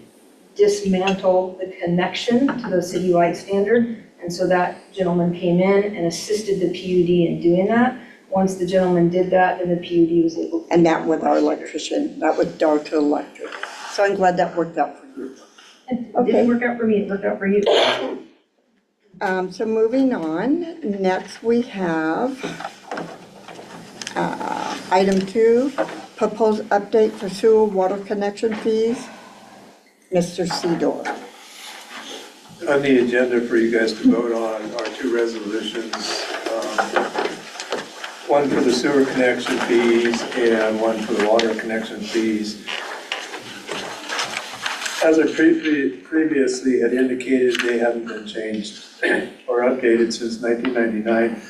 dismantle the connection to the city light standard. And so that gentleman came in and assisted the PUD in doing that. Once the gentleman did that, then the PUD was able to. And that was our electrician. That was Darta Electric. So I'm glad that worked out for you. It Okay. didn't work out for me, it worked out for you. So moving on, next we have item 2, proposed update for sewer water connection fees. Mr. Sedor. On the agenda for you guys to vote on are 2 resolutions. One for the sewer connection fees and one for the water connection fees. As I previously had indicated, they haven't been changed or updated since 1999.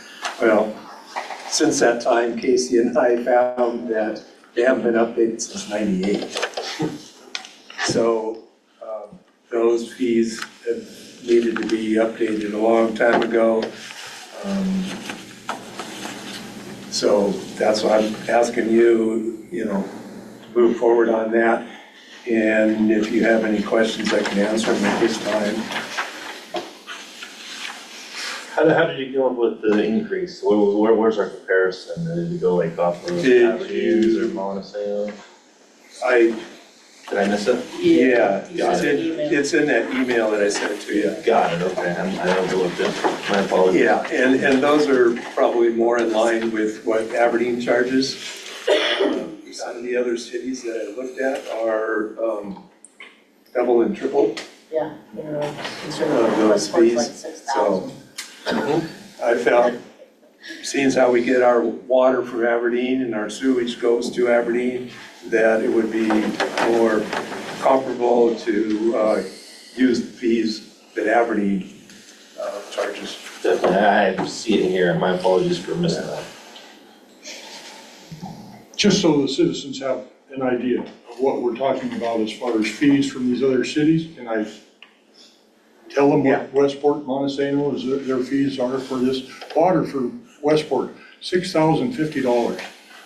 Well, since that time, Casey and I found that they haven't been updated since '98. So those fees have needed to be updated a long time ago. So that's why I'm asking you, to move forward on that. And if you have any questions, I can answer them at this time. How did you come up with the increase? Where's our comparison? Did you go like off of Did averages or Montesano? Did I miss it? Yeah, Got it. it's in that email that I sent to you. Got it, okay, I overlooked it, my apologies. Yeah, and those are probably more in line with what Aberdeen charges. Some of the other cities that I looked at are double and triple Yeah, they're of considerable, those Westport's fees. like 6,000. I felt, seeing as how we get our water from Aberdeen and our sewage goes to Aberdeen, that it would be more comparable to use the fees that Aberdeen charges. Definitely, I see it here, my apologies for missing that. Just so the citizens have an idea of what we're talking about as far as fees from these other cities, can I tell them Yeah. what Westport, Montesano, their fees are for this? Water for Westport, $6,050.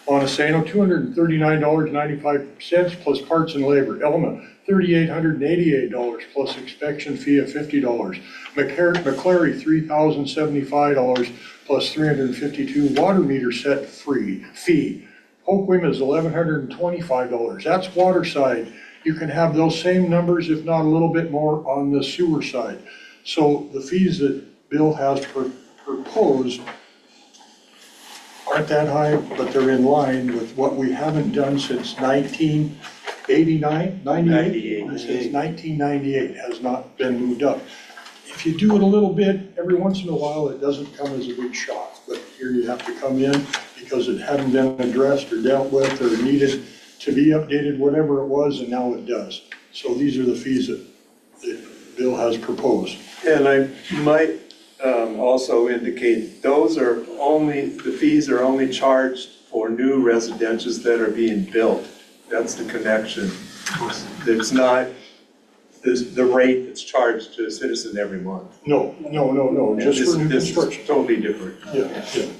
Montesano, $239.95 plus parts and labor. Elma, $3,888 plus inspection fee of $50. McClary, $3,075 plus 352 water meter set fee. Hoquiam is $1,125. That's water side. You can have those same numbers, if not a little bit more, on the sewer side. So the fees that Bill has proposed aren't that high, but they're in line with what we haven't done since 1989, 98? Since 1998 has not been moved up. If you do it a little bit, every once in a while, it doesn't come as a big shock. But here you have to come in because it hadn't been addressed or dealt with or needed to be updated, whatever it was, and now it does. So these are the fees that Bill has proposed. And I might also indicate, the fees are only charged for new residentials that are being built. That's the connection. It's not the rate that's charged to a citizen every month. No, just for new This construction. is totally different.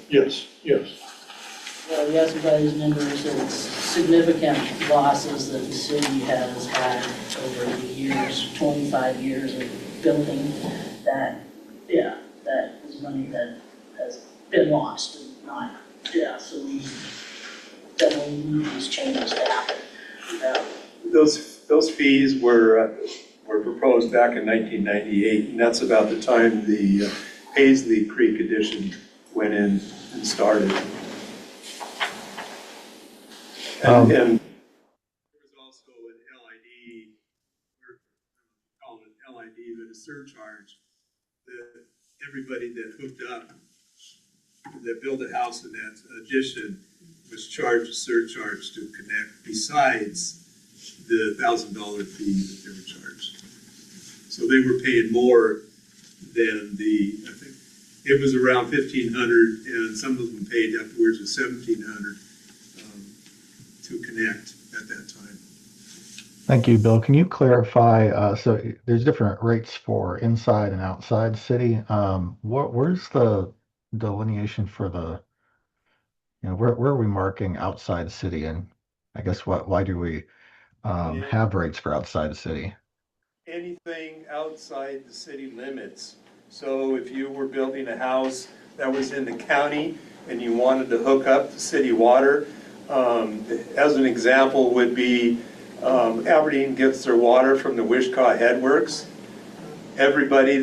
Yes. Well, you guys' numbers, it's significant losses that the city has had over the years, 25 years of building, that is money that has been lost and not, so we definitely need these changes to happen. Those fees were proposed back in 1998, and that's about the time the Paisley Creek addition went in and started. And there was also an LID, or call it an LID, but a surcharge that everybody that hooked up, that built a house in that addition was charged a surcharge to connect besides the $1,000 fee that they were charged. So they were paying more than I think it was around $1,500, and some of them paid upwards of $1,700 to connect at that time. Thank you, Bill. Can you clarify, so there's different rates for inside and outside city. Where's the delineation for where are we marking outside city? And I guess why do we have rates for outside the city? Anything outside the city limits. So if you were building a house that was in the county and you wanted to hook up to city water, as an example would be Aberdeen gets their water from the Wishkah Headworks. Everybody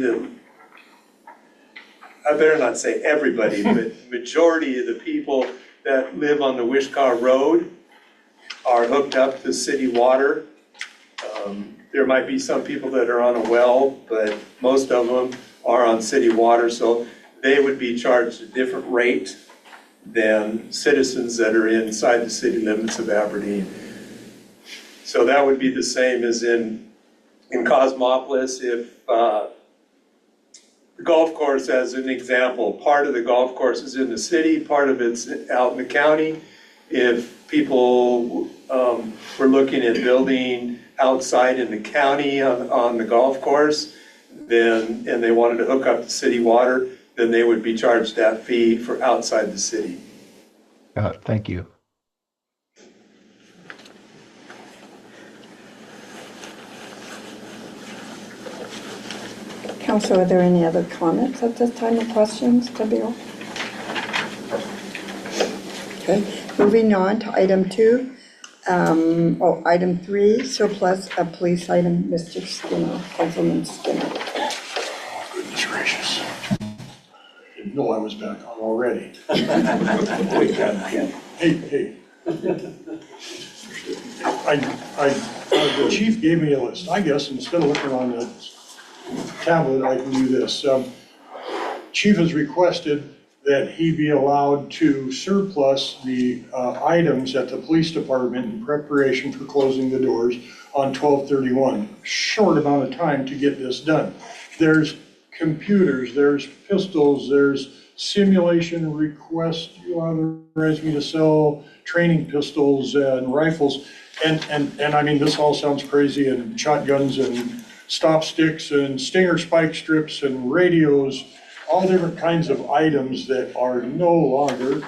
I better not say everybody, but majority of the people that live on the Wishkah Road are hooked up to city water. There might be some people that are on a well, but most of them are on city water, so they would be charged a different rate than citizens that are inside the city limits of Aberdeen. So that would be the same as in Cosmopolis. If the golf course, as an example, part of the golf course is in the city, part of it's out in the county. If people were looking at building outside in the county on the golf course, and they wanted to hook up to city water, then they would be charged that fee for outside the city. Thank you. Council, are there any other comments at this time or questions to Bill? Okay, moving on to item 2. Item 3, surplus of police item, Mr. Skinner, Councilman Skinner. Goodness gracious. Didn't know I was back on already. Hey. The chief gave me a list. I guess instead of looking on the tablet, I can do this. Chief has requested that he be allowed to surplus the items at the police department in preparation for closing the doors on 12/31. Short amount of time to get this done. There's computers, there's pistols, there's simulation request. You authorized me to sell training pistols and rifles. And I mean, this all sounds crazy, and shotguns and stop sticks and stinger spike strips and radios, all different kinds of items that are no longer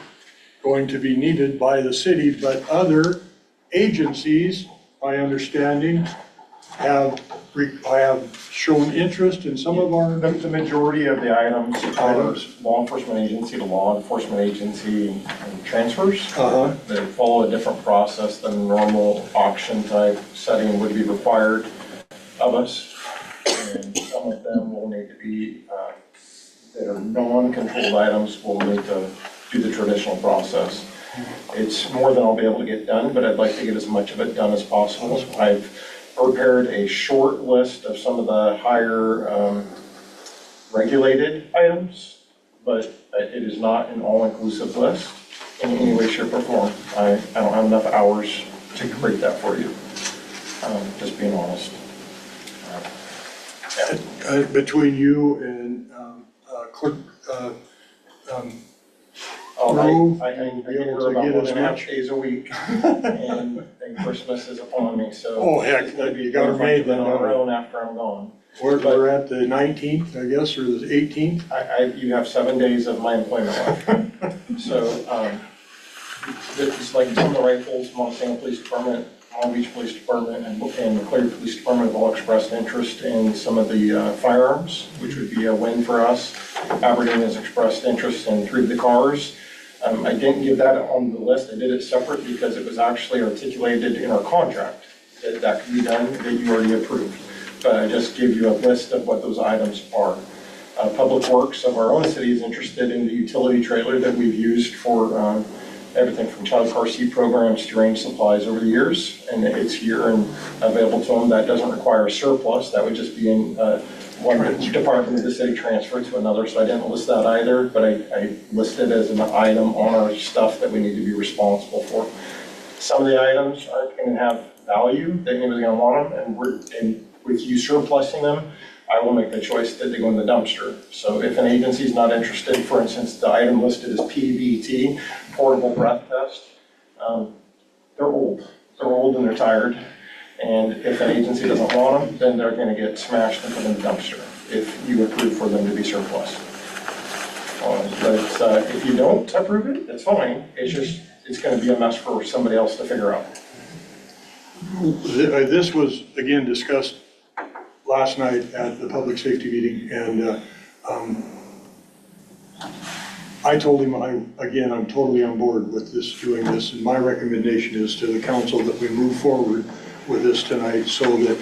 going to be needed by the city, but other agencies, my understanding, have shown interest in some of our. The majority of the items are law enforcement agency to law enforcement agency transfers. They follow a different process than normal auction type setting would be required of us. And some of them will need to be, that are non-controlled items, will need to do the traditional process. It's more than I'll be able to get done, but I'd like to get as much of it done as possible. I've prepared a short list of some of the higher regulated items, but it is not an all-inclusive list in any way, shape, or form. I don't have enough hours to create that for you, just being honest. Between you and Clerk Oh, I be get able her to about get as 1.5 much. days a week, and Christmas is upon me, so. Oh, heck, it's gonna be you got her made then, on our huh? own after I'm gone. We're at the 19th, I guess, or the 18th. You have 7 days of my employment left. So, it's like some of the rifles, Montana Police Department, Long Beach Police Department, and Clear Police Department have all expressed interest in some of the firearms, which would be a win for us. Aberdeen has expressed interest in 3 of the cars. I didn't give that on the list. I did it separate because it was actually articulated in our contract that could be done, that you already approved. But I just gave you a list of what those items are. Public Works of our own city is interested in the utility trailer that we've used for everything from child car seat programs to range supplies over the years, and it's here and available to them. That doesn't require a surplus, that would just be in one department of the city transferred to another, so I didn't list that either, but I listed as an item on our stuff that we need to be responsible for. Some of the items aren't going to have value, that anybody's going to want them, and with you surplusing them, I will make the choice that they go in the dumpster. So if an agency's not interested, for instance, the item listed as PBT, portable breath test, they're old and they're tired. And if an agency doesn't want them, then they're going to get smashed and put in the dumpster if you approve for them to be surplus. But if you don't approve it, it's fine. It's going to be a mess for somebody else to figure out. This was, again, discussed last night at the public safety meeting, and I told him, I'm totally on board with doing this, and my recommendation is to the council that we move forward with this tonight so that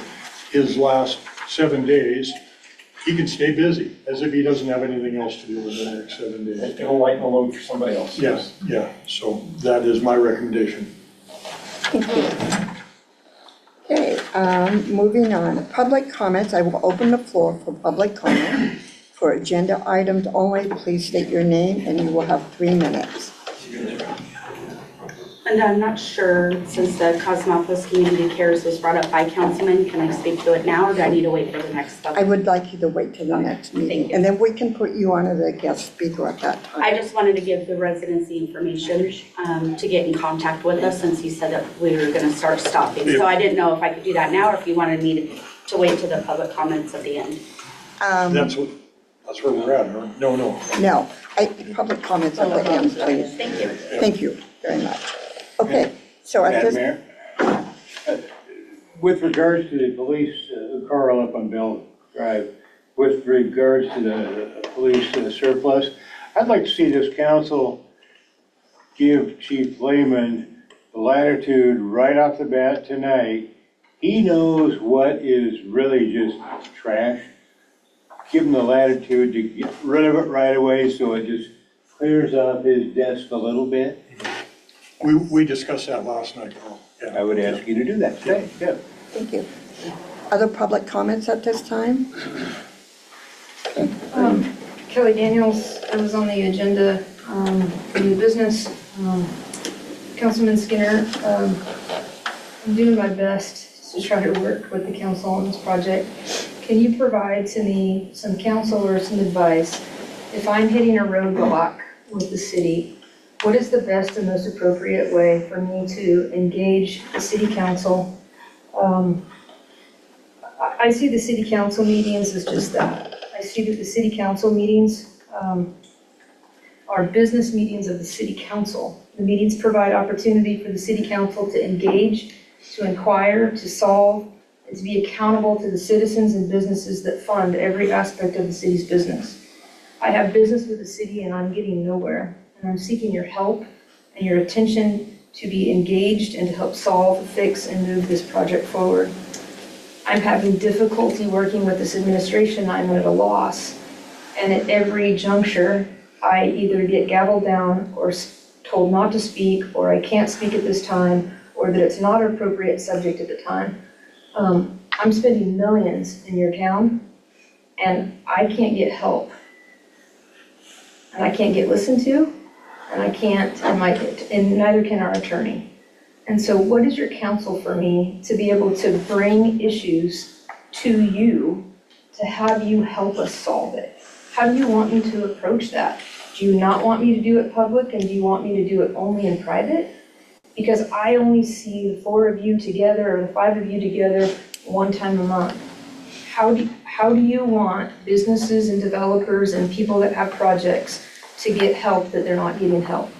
his last 7 days, he can stay busy, as if he doesn't have anything else to do in the next 7 days. It'll lighten the load for somebody else. Yes, yeah, so that is my recommendation. Thank you. Okay, moving on. Public comments, I will open the floor for public comment. For agenda items only, please state your name and you will have 3 minutes. And I'm not sure, since the Cosmopolis Community Cares was brought up by councilman, can I speak to it now or do I need to wait for the next I vote? would like you to wait till the next meeting, and then we can put you on as a guest speaker at that time. I just wanted to give the residents the information to get in contact with us since you said that we were going to start stopping. So I didn't know if I could do that now or if you wanted me to wait till the public comments at the end. That's where we're at, or? No. No, public comments at the end, please. Thank you. Thank you very much. Okay, so at Madam this, Mayor, with regards to the police, Carl up on Bell Drive, with regards to the police surplus, I'd like to see this council give Chief Lehman the latitude right off the bat tonight. He knows what is really just trash. Give him the latitude to get rid of it right away so it just clears off his desk a little bit. We discussed that last night, Carl. Yeah. I would ask you to do that today, yeah. thank you. Other public comments at this time? Kelly Daniels, I was on the agenda for new business. Councilman Skinner, I'm doing my best to try to work with the council on this project. Can you provide to me some counsel or some advice? If I'm hitting a roadblock with the city, what is the best and most appropriate way for me to engage the city council? I see the city council meetings as just that. I see that the city council meetings are business meetings of the city council. The meetings provide opportunity for the city council to engage, to inquire, to solve, and to be accountable to the citizens and businesses that fund every aspect of the city's business. I have business with the city and I'm getting nowhere. And I'm seeking your help and your attention to be engaged and to help solve, fix, and move this project forward. I'm having difficulty working with this administration. I'm at a loss. And at every juncture, I either get gavelled down or told not to speak, or I can't speak at this time, or that it's not an appropriate subject at the time. I'm spending millions in your town, and I can't get help. And I can't get listened to. And I can't, and neither can our attorney. And so what is your counsel for me to be able to bring issues to you, to have you help us solve it? How do you want me to approach that? Do you not want me to do it public, and do you want me to do it only in private? Because I only see the 4 of you together, or the 5 of you together, one time a month. How do you want businesses and developers and people that have projects to get help that they're not getting help?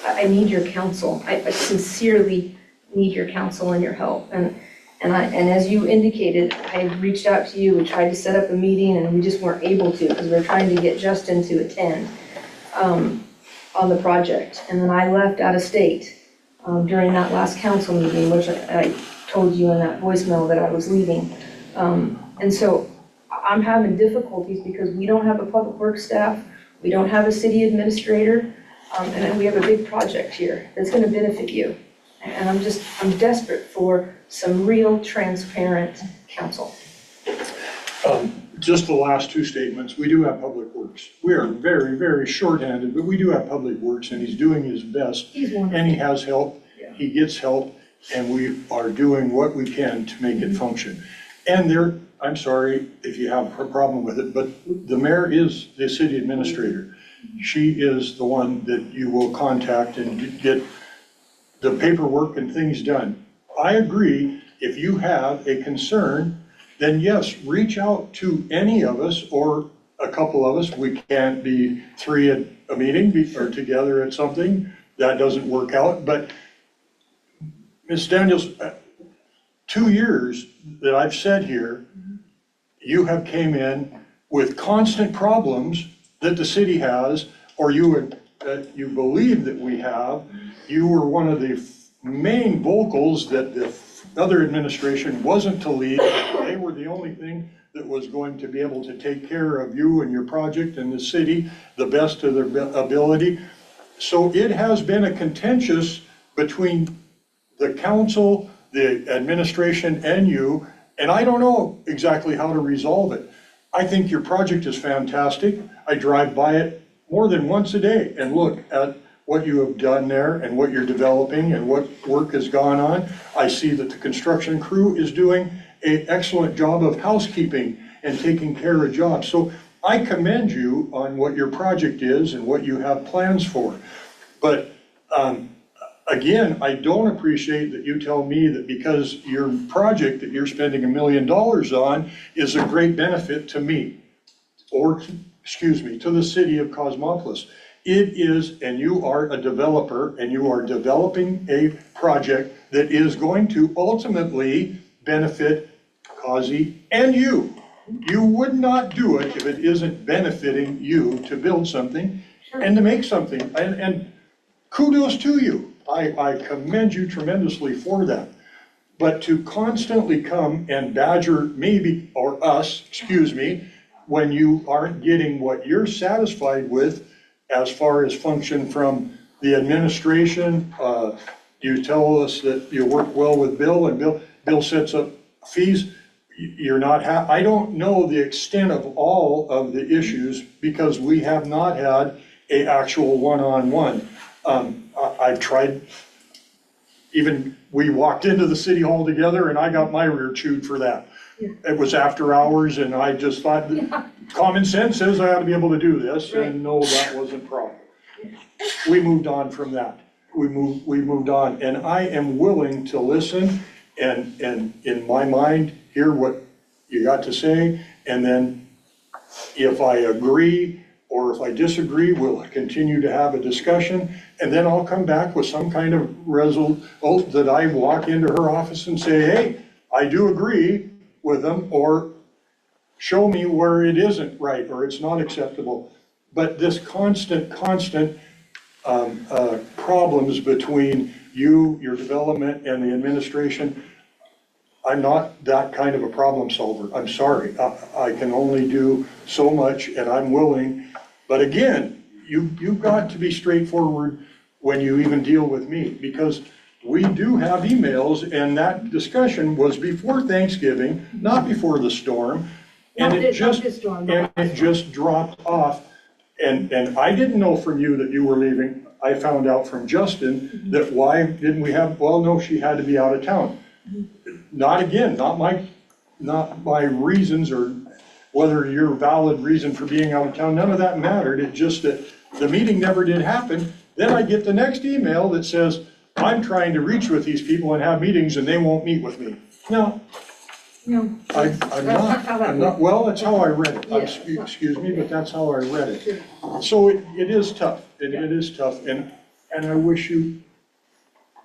I need your counsel. I sincerely need your counsel and your help. And as you indicated, I reached out to you, we tried to set up a meeting, and we just weren't able to because we were trying to get Justin to attend on the project. And then I left out of state during that last council meeting, which I told you in that voicemail that I was leaving. And so I'm having difficulties because we don't have a public works staff. We don't have a city administrator. And then we have a big project here that's gonna benefit you. And I'm desperate for some real transparent counsel. Just the last two statements, we do have Public Works. We are very, very shorthanded, but we do have Public Works, and he's doing his best. He's wonderful. And he has help, he gets help, and we are doing what we can to make it function. And I'm sorry if you have a problem with it, but the mayor is the city administrator. She is the one that you will contact and get the paperwork and things done. I agree, if you have a concern, then yes, reach out to any of us or a couple of us. We can't be three at a meeting or together at something. That doesn't work out. But Ms. Daniels, 2 years that I've said here, you have came in with constant problems that the city has, or you believe that we have. You were one of the main vocals that the other administration wasn't to lead. They were the only thing that was going to be able to take care of you and your project and the city the best of their ability. So it has been a contentious between the council, the administration, and you, and I don't know exactly how to resolve it. I think your project is fantastic. I drive by it more than once a day and look at what you have done there and what you're developing and what work has gone on. I see that the construction crew is doing an excellent job of housekeeping and taking care of jobs. So I commend you on what your project is and what you have plans for. But again, I don't appreciate that you tell me that because your project that you're spending $1 million on is a great benefit to me, or, excuse me, to the city of Cosmopolis. It is, and you are a developer, and you are developing a project that is going to ultimately benefit Causey and you. You would not do it if it isn't benefiting you to build something and to make something. And kudos to you. I commend you tremendously for that. But to constantly come and badger me, or us, excuse me, when you aren't getting what you're satisfied with as far as function from the administration, you tell us that you work well with Bill, and Bill sets up fees. You're not, I don't know the extent of all of the issues because we have not had a actual one-on-one. I've tried, even we walked into the city hall together and I got my rear chewed for that. It was after hours and I just thought, common sense says I ought to be able to do this, and no, that wasn't proper. We moved on from that. We moved on, and I am willing to listen and in my mind, hear what you got to say, and then if I agree or if I disagree, we'll continue to have a discussion, and then I'll come back with some kind of result that I walk into her office and say, hey, I do agree with them, or show me where it isn't right or it's not acceptable. But this constant problems between you, your development, and the administration, I'm not that kind of a problem solver. I'm sorry. I can only do so much, and I'm willing. But again, you've got to be straightforward when you even deal with me, because we do have emails, and that discussion was before Thanksgiving, not before the storm. And it just dropped off. And I didn't know from you that you were leaving. I found out from Justin that why didn't we have, well, no, she had to be out of town. Not again, not my reasons or whether your valid reason for being out of town, none of that mattered. It just that the meeting never did happen. Then I get the next email that says, I'm trying to reach with these people and have meetings and they won't meet with me. No. No. I'm not, well, that's how I read it. Excuse me, but that's how I read it. So it is tough, it is tough, and I wish you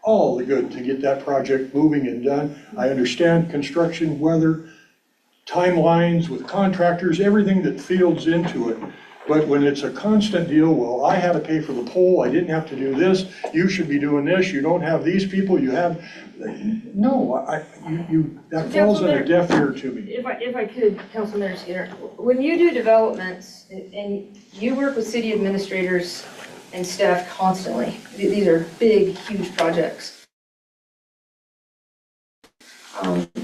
all the good to get that project moving and done. I understand construction, weather, timelines with contractors, everything that feeds into it. But when it's a constant deal, well, I had to pay for the pole, I didn't have to do this, you should be doing this, you don't have these people, you have, no, that falls on a deaf ear to me. If I could, Councilman Skinner, when you do developments and you work with city administrators and staff constantly. These are big, huge projects.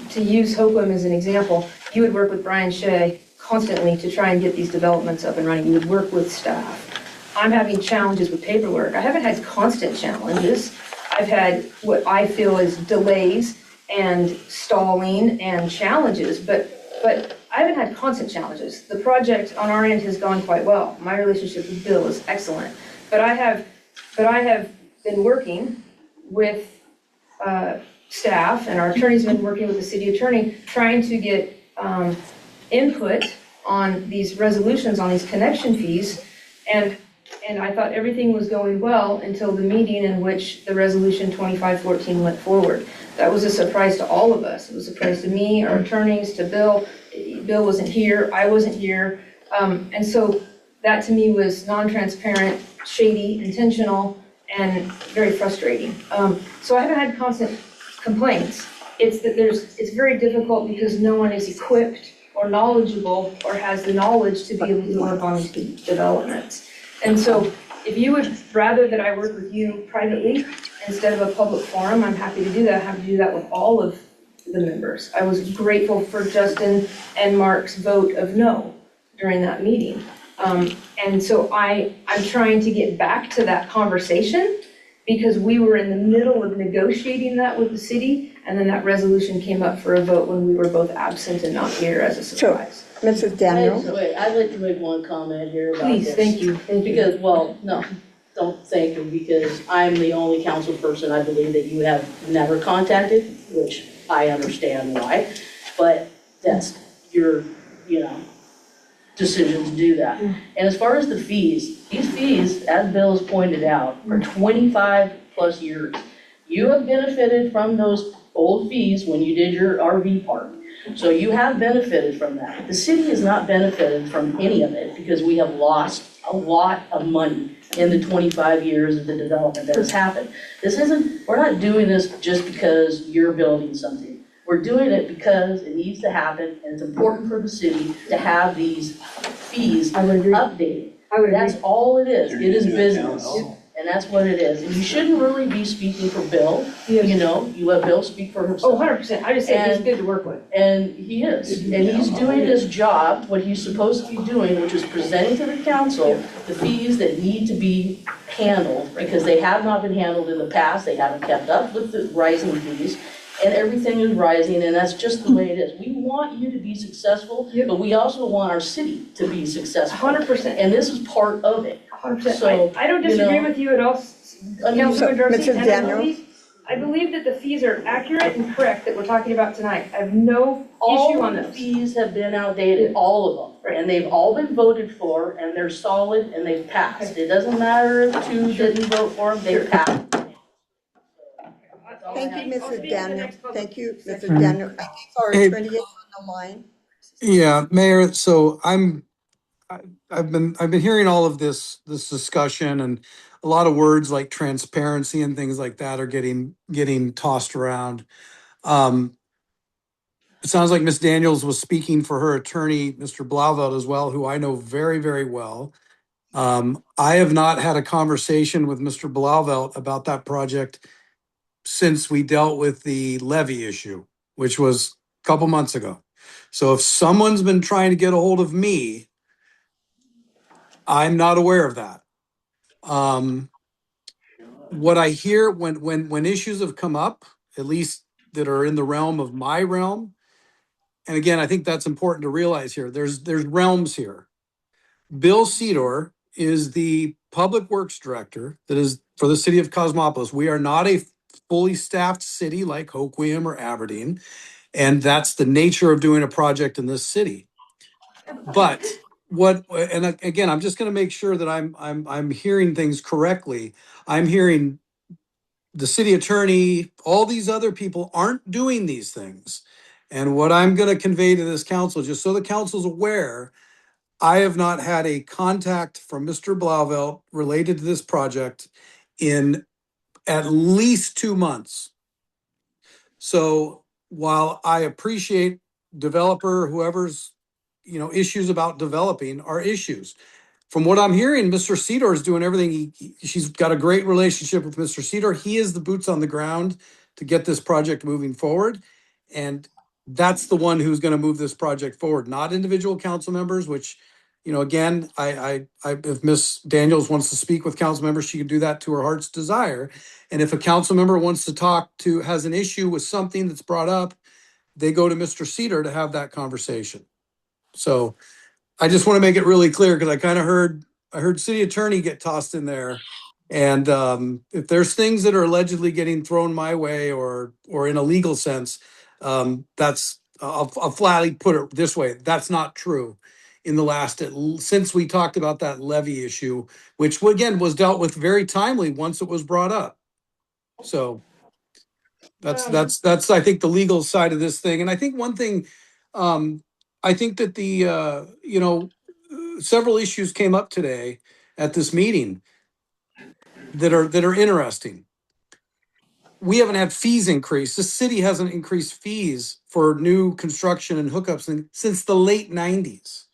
To use Hoquiam as an example, you would work with Brian Shea constantly to try and get these developments up and running. You would work with staff. I'm having challenges with paperwork. I haven't had constant challenges. I've had what I feel is delays and stalling and challenges, but I haven't had constant challenges. The project on our end has gone quite well. My relationship with Bill is excellent. But I have been working with staff, and our attorney's been working with the city attorney, trying to get input on these resolutions, on these connection fees. And I thought everything was going well until the meeting in which the resolution 2514 went forward. That was a surprise to all of us. It was a surprise to me, our attorneys, to Bill. Bill wasn't here, I wasn't here. And so that to me was non-transparent, shady, intentional, and very frustrating. So I haven't had constant complaints. It's that it's very difficult because no one is equipped or knowledgeable or has the knowledge to be able to work on these developments. And so if you would rather that I work with you privately instead of a public forum, I'm happy to do that. I'm happy to do that with all of the members. I was grateful for Justin and Mark's vote of no during that meeting. And so I'm trying to get back to that conversation because we were in the middle of negotiating that with the city, and then that resolution came up for a vote when we were both absent and not here as a surprise. Mrs. Daniel? Wait, I'd like to make one comment here about this. Please, thank you. Because, well, no, don't thank you, because I'm the only council person I believe that you have never contacted, which I understand why, but that's your, decision to do that. And as far as the fees, these fees, as Bill has pointed out, are 25 plus years. You have benefited from those old fees when you did your RV park. So you have benefited from that. The city has not benefited from any of it because we have lost a lot of money in the 25 years of the development that has happened. We're not doing this just because you're building something. We're doing it because it needs to happen, and it's important for the city to have these fees updated. That's all it is. It is business, and that's what it is. And you shouldn't really be speaking for Bill, you let Bill speak for himself. Oh, 100%. I just said he's good to work with. And he is, and he's doing his job, what he's supposed to be doing, which is presenting to the council the fees that need to be handled, because they have not been handled in the past. They haven't kept up with the rising fees. And everything is rising, and that's just the way it is. We want you to be successful, but we also want our city to be successful. 100%. And this is part of it. 100%. So, I don't disagree with you at all, Councilman Darcy. Mrs. And Daniels? I believe that the fees are accurate and correct that we're talking about tonight. I have no issue on all the those. fees have been outdated, all of them. And they've all been voted for, and they're solid, and they've passed. It doesn't matter if two didn't vote for them, they've passed. Thank you, I'll speak Mrs. to the Daniel. next public Thank you, section. Mrs. Daniel. I think our Hey. attorney is on the line. Yeah, Mayor, so I've been hearing all of this discussion, and a lot of words like transparency and things like that are getting tossed around. It sounds like Ms. Daniels was speaking for her attorney, Mr. Blauvelt, as well, who I know very, very well. I have not had a conversation with Mr. Blauvelt about that project since we dealt with the levy issue, which was a couple months ago. So if someone's been trying to get a hold of me, I'm not aware of that. What I hear when issues have come up, at least that are in the realm of my realm, and again, I think that's important to realize here. There's realms here. Bill Cedar is the public works director that is for the city of Cosmopolis. We are not a fully staffed city like Hoquiam or Aberdeen, and that's the nature of doing a project in this city. But and again, I'm just going to make sure that I'm hearing things correctly. I'm hearing the city attorney, all these other people aren't doing these things. And what I'm going to convey to this council, just so the council's aware, I have not had a contact from Mr. Blauvelt related to this project in at least 2 months. So while I appreciate developer, whoever's, issues about developing are issues, from what I'm hearing, Mr. Cedar is doing everything. She's got a great relationship with Mr. Cedar. He is the boots on the ground to get this project moving forward. And that's the one who's going to move this project forward, not individual council members, which, you know, again, if Miss Daniels wants to speak with council members, she can do that to her heart's desire. And if a council member wants to has an issue with something that's brought up, they go to Mr. Cedar to have that conversation. So I just want to make it really clear because I kind of heard city attorney get tossed in there. And if there's things that are allegedly getting thrown my way or in a legal sense, that's I'll flatly put it this way: that's not true. In the last, since we talked about that levy issue, which again was dealt with very timely once it was brought up. So that's I think the legal side of this thing. And I think one thing, I think that several issues came up today at this meeting that are interesting. We haven't had fees increase. The city hasn't increased fees for new construction and hookups since the late 90s.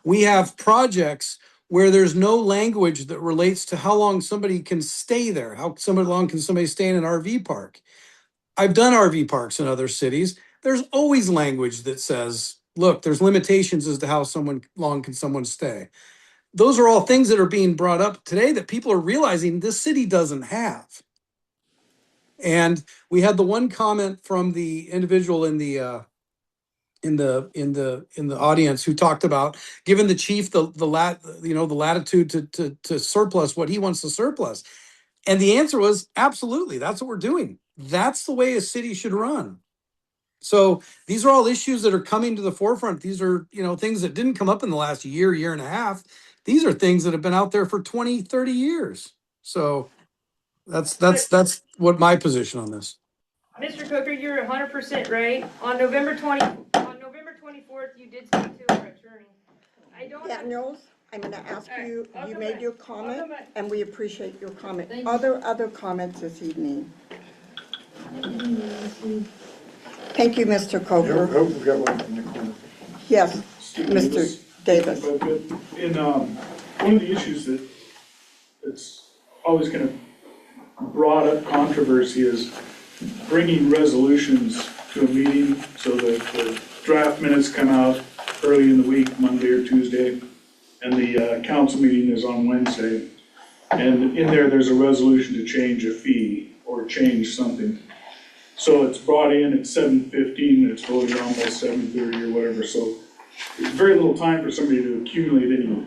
We have projects where there's no language that relates to how long somebody can stay there. How long can somebody stay in an RV park? I've done RV parks in other cities. There's always language that says, look, there's limitations as to how long can someone stay. Those are all things that are being brought up today that people are realizing this city doesn't have. And we had the one comment from the individual in the audience who talked about giving the chief the latitude to surplus what he wants to surplus. And the answer was absolutely, that's what we're doing. That's the way a city should run. So these are all issues that are coming to the forefront. These are, things that didn't come up in the last year and a half. These are things that have been out there for 20, 30 years. So that's what my position on this. Mr. Cooker, you're 100% right. On November 24th, you did speak to our attorney. Daniels, I'm going to ask you, I'll you come made back. your I'll comment, come back. and we appreciate your comment. Thank you. Other comments this evening? Thank you, Mr. Coker. We've got one from the corner. Yes, Mr. Davis. In one of the issues that's always kind of brought up controversy is bringing resolutions to a meeting so that the draft minutes come out early in the week, Monday or Tuesday, and the council meeting is on Wednesday. And in there's a resolution to change a fee or change something. So it's brought in at 7:15, and it's voted on by 7:30 or whatever. So there's very little time for somebody to accumulate any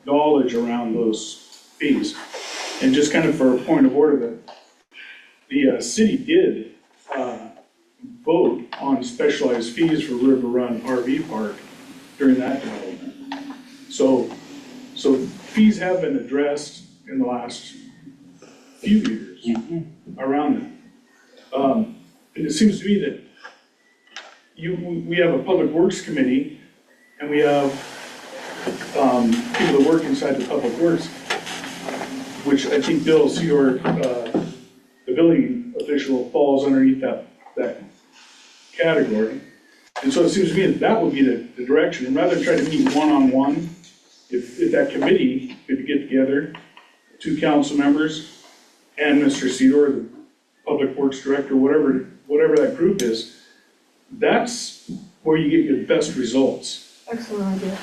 knowledge around those fees. And just kind of for a point of order, the city did vote on specialized fees for River Run RV Park during that development. So fees have been addressed in the last few years around that. And it seems to me that we have a public works committee, and we have people that work inside the public works, which I think Bill Seor, the building official, falls underneath that category. And so it seems to me that would be the direction, and rather than try to meet one-on-one, if that committee could get together, 2 council members and Mr. Cedar, the public works director, whatever that group is, that's where you get your best results. Excellent idea.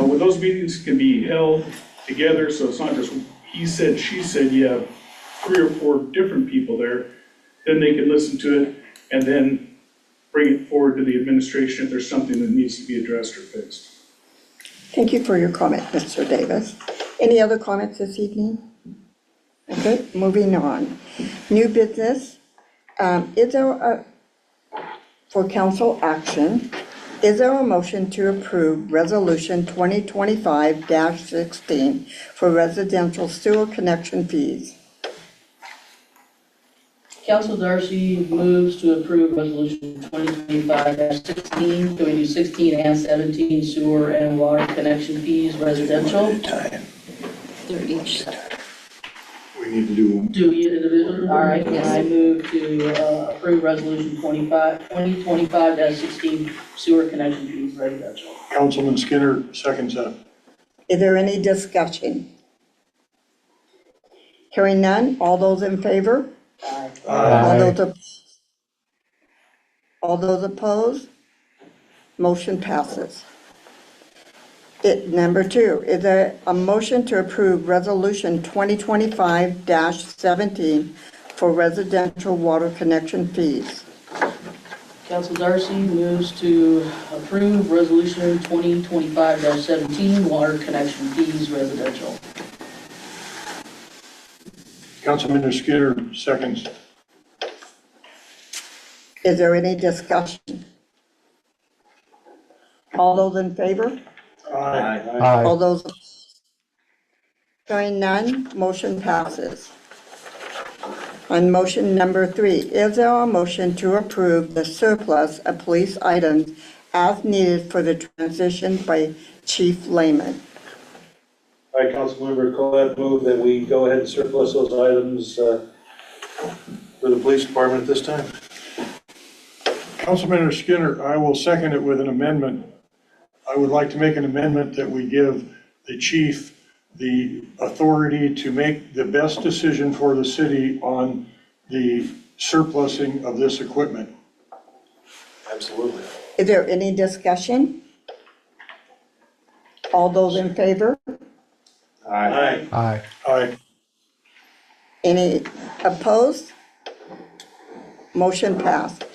When those meetings can be held together, so it's not just he said, she said, you have 3 or 4 different people there, then they can listen to it and then bring it forward to the administration if there's something that needs to be addressed or fixed. Thank you for your comment, Mr. Davis. Any other comments this evening? Okay, moving on. New business. Is there for council action, is there a motion to approve Resolution 2025-16 for residential sewer connection fees? Council Darcy moves to approve resolution 2025-16. Can we do 16 and 17 sewer and water connection fees residential? They're each. We need to do one. Do you individually? All right, then I move to approve resolution 2025-16 sewer connection fees residential. Councilman Skinner seconds that. Is there any discussion? Hearing none, all those in favor? Aye. All those opposed? Motion passes. Number 2, is there a motion to approve Resolution 2025-17 for residential water connection fees? Council Darcy moves to approve Resolution 2025-17, water connection fees residential. Councilman Skinner seconds. Is there any discussion? All those in favor? Aye. Aye. All those, hearing none, motion passes. On motion number 3, is there a motion to approve the surplus of police items as needed for the transition by Chief Lehman? I, Councilmember Colette, move that we go ahead and surplus those items for the police department at this time. Councilman Skinner, I will second it with an amendment. I would like to make an amendment that we give the chief the authority to make the best decision for the city on the surplusing of this equipment. Absolutely. Is there any discussion? All those in favor? Aye. Aye. Aye. Any opposed? Motion passed.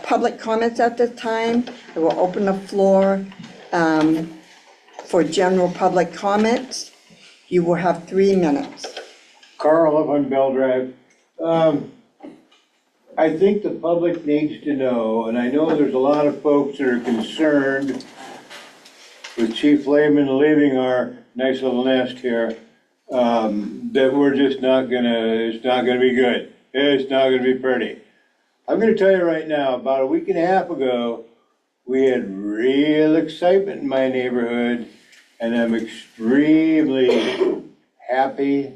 Public comments at this time. I will open the floor for general public comments. You will have 3 minutes. Carl up on Bell Drive. I think the public needs to know, and I know there's a lot of folks that are concerned with Chief Lehman leaving our nice little nest here, that we're just not gonna, it's not gonna be good. It's not gonna be pretty. I'm gonna tell you right now, about a week and a half ago, we had real excitement in my neighborhood, and I'm extremely happy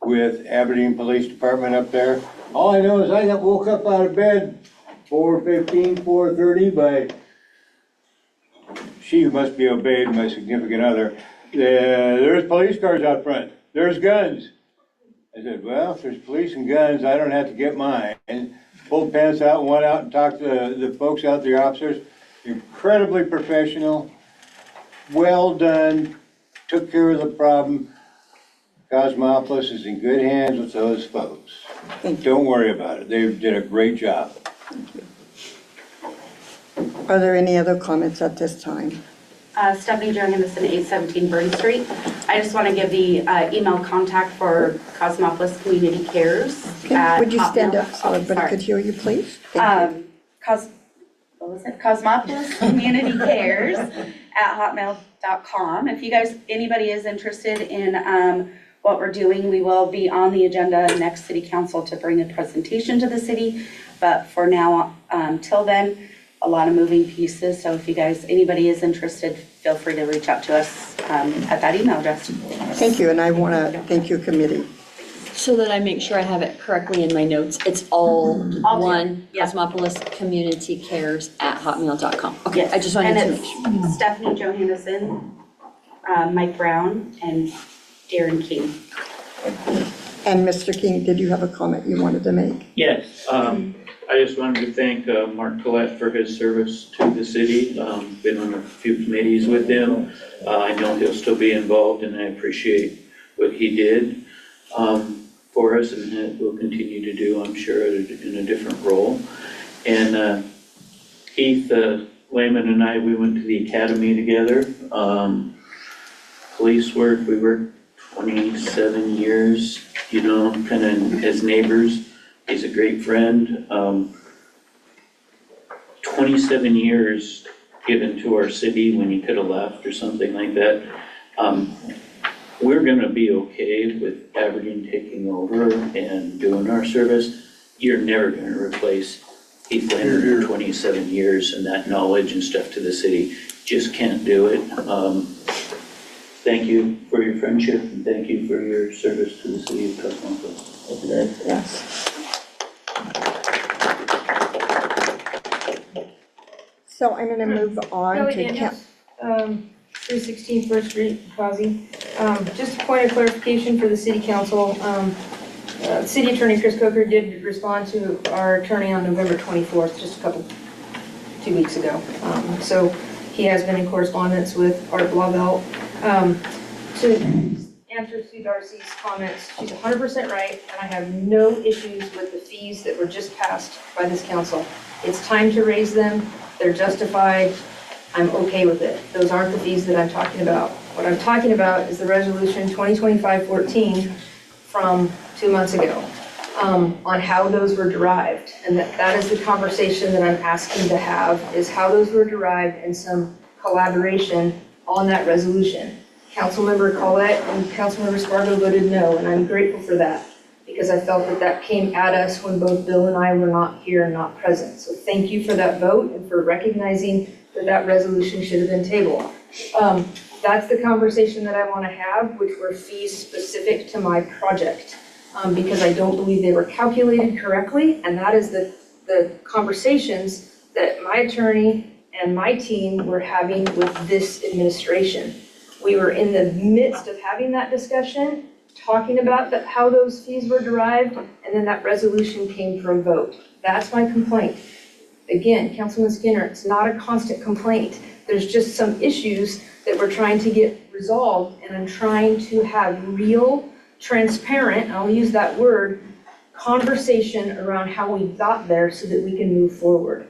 with Aberdeen Police Department up there. All I know is I got woke up out of bed 4:15, 4:30 by, she must be obeyed, my significant other. There's police cars out front. There's guns. I said, well, if there's police and guns, I don't have to get mine. And pulled pants out and went out and talked to the folks out there, officers. Incredibly professional, well done, took care of the problem. Cosmopolis is in good hands with those folks. Don't worry about it. They did a great job. Are there any other comments at this time? Stephanie Johansson, 817 Burn Street. I just want to give the email contact for Cosmopolis Community Cares. Okay, would you stand up so Oh, everybody sorry. could hear you, please? Thank you. What was it? Cosmopolis Community Cares at hotmail.com. If you guys, anybody is interested in what we're doing, we will be on the agenda next city council to bring a presentation to the city. But for now, till then, a lot of moving pieces. So if you guys, anybody is interested, feel free to reach out to us at that email address. Thank you, and I want to thank your committee. So that I make sure I have it correctly in my notes, it's all one, Cosmopolis Community Cares at hotmail.com. Okay, Yes. I just wanted to And make sure. it's Stephanie Johansson, Mike Brown, and Darren King. And Mr. King, did you have a comment you wanted to make? Yes, I just wanted to thank Mark Collette for his service to the city. Been on a few committees with him. I know he'll still be involved, and I appreciate what he did for us, and will continue to do, I'm sure, in a different role. And Keith Lehman and I, we went to the academy together. Police work, we worked 27 years, you know, kind of as neighbors. He's a great friend. 27 years given to our city when he could have left or something like that. We're gonna be okay with Aberdeen taking over and doing our service. You're never gonna replace Keith Lehman for 27 years and that knowledge and stuff to the city. Just can't do it. Thank you for your friendship and thank you for your service to the city of Cosmopolis. Yes. So I'm going to move on Kelly to, Daniels, 316 First Street, Quasi. Just a point of clarification for the city council. City Attorney Chris Coker did respond to our attorney on November 24th, just 2 weeks ago. So he has been in correspondence with Art Blauvelt. To answer Sue Darcy's comments, she's 100% right, and I have no issues with the fees that were just passed by this council. It's time to raise them, they're justified, I'm okay with it. Those aren't the fees that I'm talking about. What I'm talking about is the resolution 2025-14 from 2 months ago, on how those were derived. And that is the conversation that I'm asking to have, is how those were derived and some collaboration on that resolution. Councilmember Collette and Councilmember Spargo voted no, and I'm grateful for that, because I felt that that came at us when both Bill and I were not here and not present. So thank you for that vote and for recognizing that that resolution should have been tabled. That's the conversation that I want to have, which were fees specific to my project, because I don't believe they were calculated correctly, and that is the conversations that my attorney and my team were having with this administration. We were in the midst of having that discussion, talking about how those fees were derived, and then that resolution came for a vote. That's my complaint. Again, Councilman Skinner, it's not a constant complaint. There's just some issues that we're trying to get resolved, and I'm trying to have real, transparent, and I'll use that word, conversation around how we got there so that we can move forward.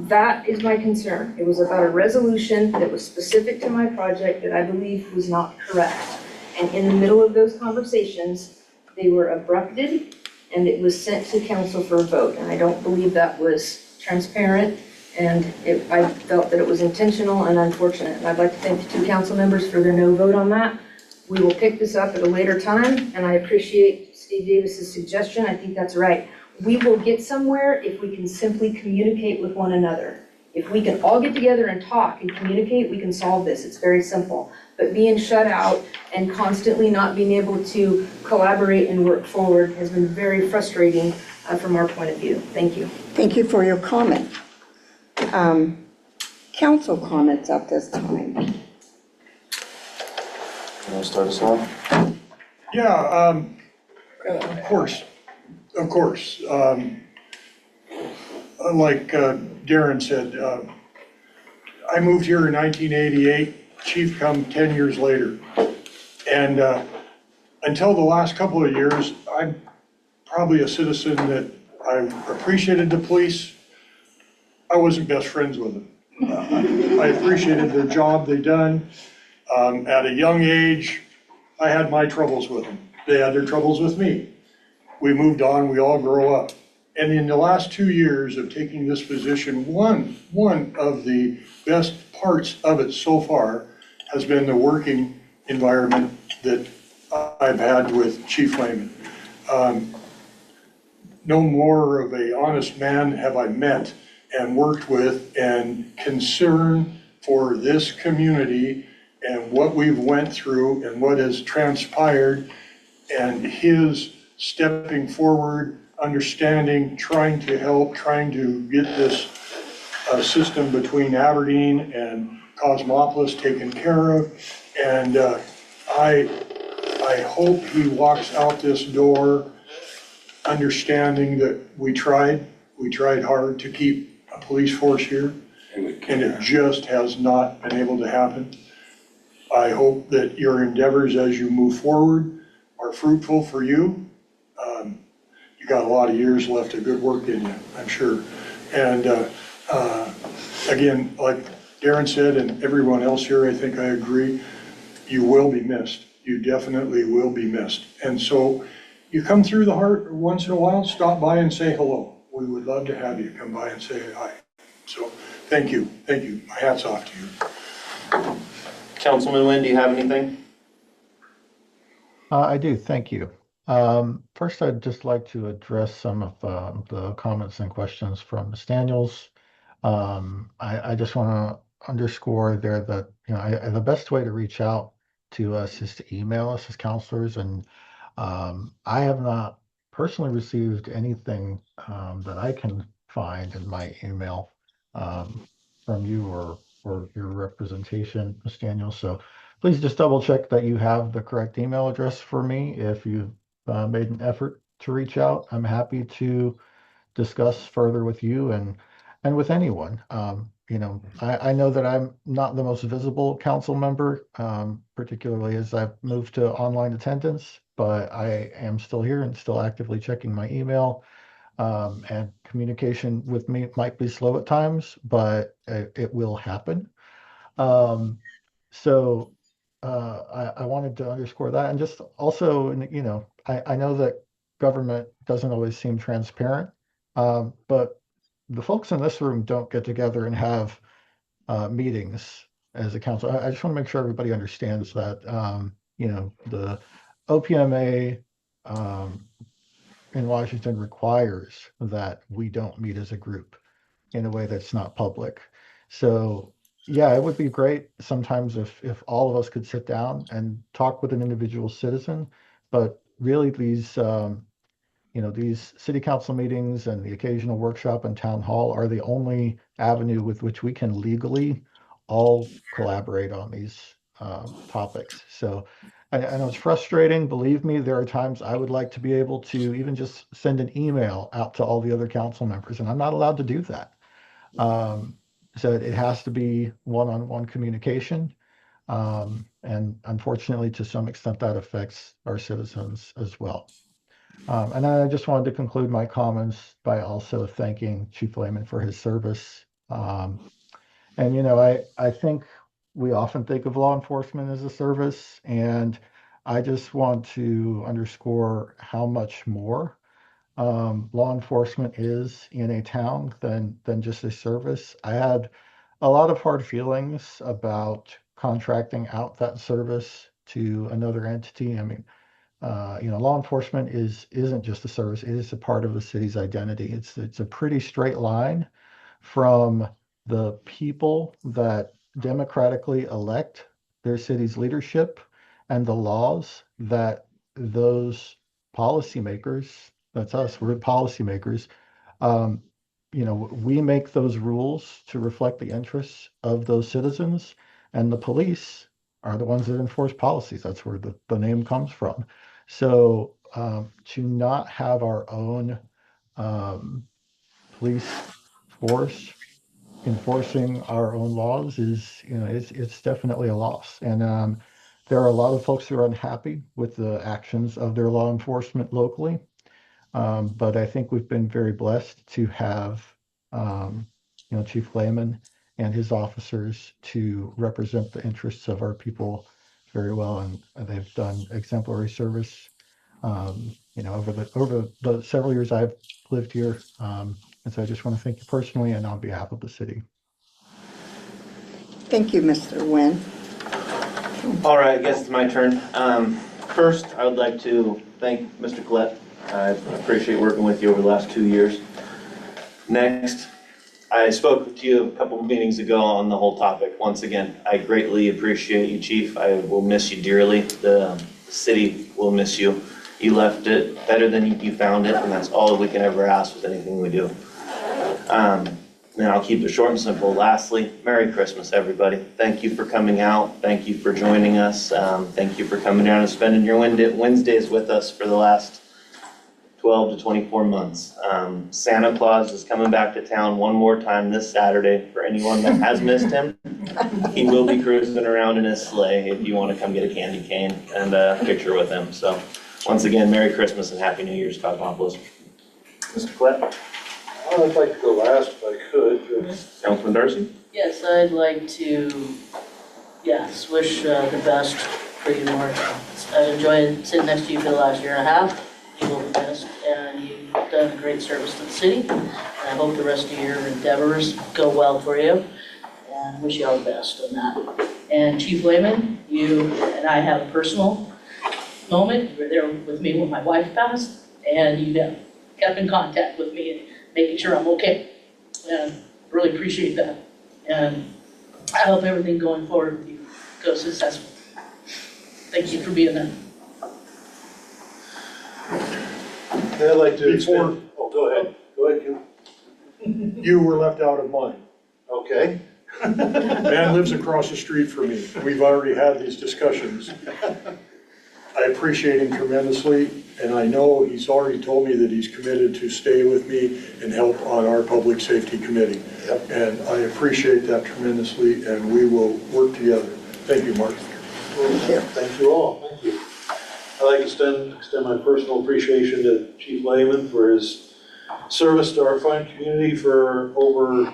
That is my concern. It was about a resolution that was specific to my project that I believe was not correct. And in the middle of those conversations, they were abrupted and it was sent to council for a vote. And I don't believe that was transparent, and I felt that it was intentional and unfortunate. And I'd like to thank the two council members for their no vote on that. We will pick this up at a later time, and I appreciate Steve Davis's suggestion. I think that's right. We will get somewhere if we can simply communicate with one another. If we can all get together and talk and communicate, we can solve this. It's very simple. But being shut out and constantly not being able to collaborate and work forward has been very frustrating from our point of view. Thank you. Thank you for your comment. Council comments at this time. You want to start us off? Yeah, of course. Like Darren said, I moved here in 1988, Chief come 10 years later. And until the last couple of years, I'm probably a citizen that I appreciated the police. I wasn't best friends with them. I appreciated their job they done. At a young age, I had my troubles with them. They had their troubles with me. We moved on, we all grow up. And in the last 2 years of taking this position, one of the best parts of it so far has been the working environment that I've had with Chief Lehman. No more of an honest man have I met and worked with, and concern for this community and what we've went through and what has transpired, and his stepping forward, understanding, trying to help, trying to get this system between Aberdeen and Cosmopolis taken care of. And I hope he walks out this door understanding that we tried hard to keep a police force here, and it just has not been able to happen. I hope that your endeavors as you move forward are fruitful for you. You got a lot of years left of good work in you, I'm sure. And again, like Darren said, and everyone else here, I think I agree, you will be missed. You definitely will be missed. And so you come through the heart once in a while, stop by and say hello. We would love to have you come by and say hi. So thank you. My hat's off to you. Councilman Nguyen, do you have anything? I do, thank you. First, I'd just like to address some of the comments and questions from Ms. Daniels. I just want to underscore there that the best way to reach out to us is to email us as counselors, and I have not personally received anything that I can find in my email from you or for your representation, Ms. Daniels. So please just double check that you have the correct email address for me. If you've made an effort to reach out, I'm happy to discuss further with you and with anyone. I know that I'm not the most visible council member, particularly as I've moved to online attendance, but I am still here and still actively checking my email. And communication with me might be slow at times, but it will happen. So I wanted to underscore that. And just also, I know that government doesn't always seem transparent, but the folks in this room don't get together and have meetings as a council. I just want to make sure everybody understands that, the OPMA in Washington requires that we don't meet as a group in a way that's not public. So yeah, it would be great sometimes if all of us could sit down and talk with an individual citizen, but really these city council meetings and the occasional workshop and town hall are the only avenue with which we can legally all collaborate on these topics. So I know it's frustrating. Believe me, there are times I would like to be able to even just send an email out to all the other council members, and I'm not allowed to do that. So it has to be one-on-one communication. And unfortunately, to some extent, that affects our citizens as well. And I just wanted to conclude my comments by also thanking Chief Lehman for his service. I think we often think of law enforcement as a service, and I just want to underscore how much more law enforcement is in a town than just a service. I had a lot of hard feelings about contracting out that service to another entity. I mean, law enforcement isn't just a service; it is a part of the city's identity. It's a pretty straight line from the people that democratically elect their city's leadership and the laws that those policymakers, that's us, we're policymakers, um, we make those rules to reflect the interests of those citizens, and the police are the ones that enforce policies. That's where the name comes from. So to not have our own police force enforcing our own laws is, it's definitely a loss. And there are a lot of folks who are unhappy with the actions of their law enforcement locally. But I think we've been very blessed to have, Chief Lehman and his officers to represent the interests of our people very well, and they've done exemplary service, over the several years I've lived here. And so I just want to thank you personally and on behalf of the city. Thank you, Mr. Nguyen. All right, I guess it's my turn. First, I would like to thank Mr. Collette. I appreciate working with you over the last 2 years. Next, I spoke to you a couple of meetings ago on the whole topic. Once again, I greatly appreciate you, Chief. I will miss you dearly. The city will miss you. You left it better than you found it, and that's all we can ever ask with anything we do. And I'll keep it short and simple. Lastly, Merry Christmas, everybody. Thank you for coming out. Thank you for joining us. Thank you for coming down and spending your Wednesdays with us for the last 12 to 24 months. Santa Claus is coming back to town one more time this Saturday. For anyone that has missed him, he will be cruising around in his sleigh if you want to come get a candy cane and a picture with him. So once again, Merry Christmas and Happy New Year's, Cosmopolis. Mr. Collette? I'd like to go last if I could. Councilman Darcy? Yes, I'd like to, wish the best for you, Mark. I've enjoyed sitting next to you for the last year and a half. You will be missed, and you've done a great service to the city. And I hope the rest of your endeavors go well for you, and wish you all the best on that. And Chief Lehman, you and I have a personal moment. You were there with me when my wife passed, and you kept in contact with me and making sure I'm okay. And really appreciate that. And I hope everything going forward with you goes successful. Thank you for being there. I'd like to Before- go ahead. Go ahead, Kim. You were left out of mine. Okay. Man lives across the street from me. We've already had these discussions. I appreciate him tremendously, and I know he's already told me that he's committed to stay with me and help on our Public Safety Committee. And I appreciate that tremendously, and we will work together. Thank you, Mark. Thank you all, thank you. I'd like to extend my personal appreciation to Chief Lehman for his service to our fine community for over,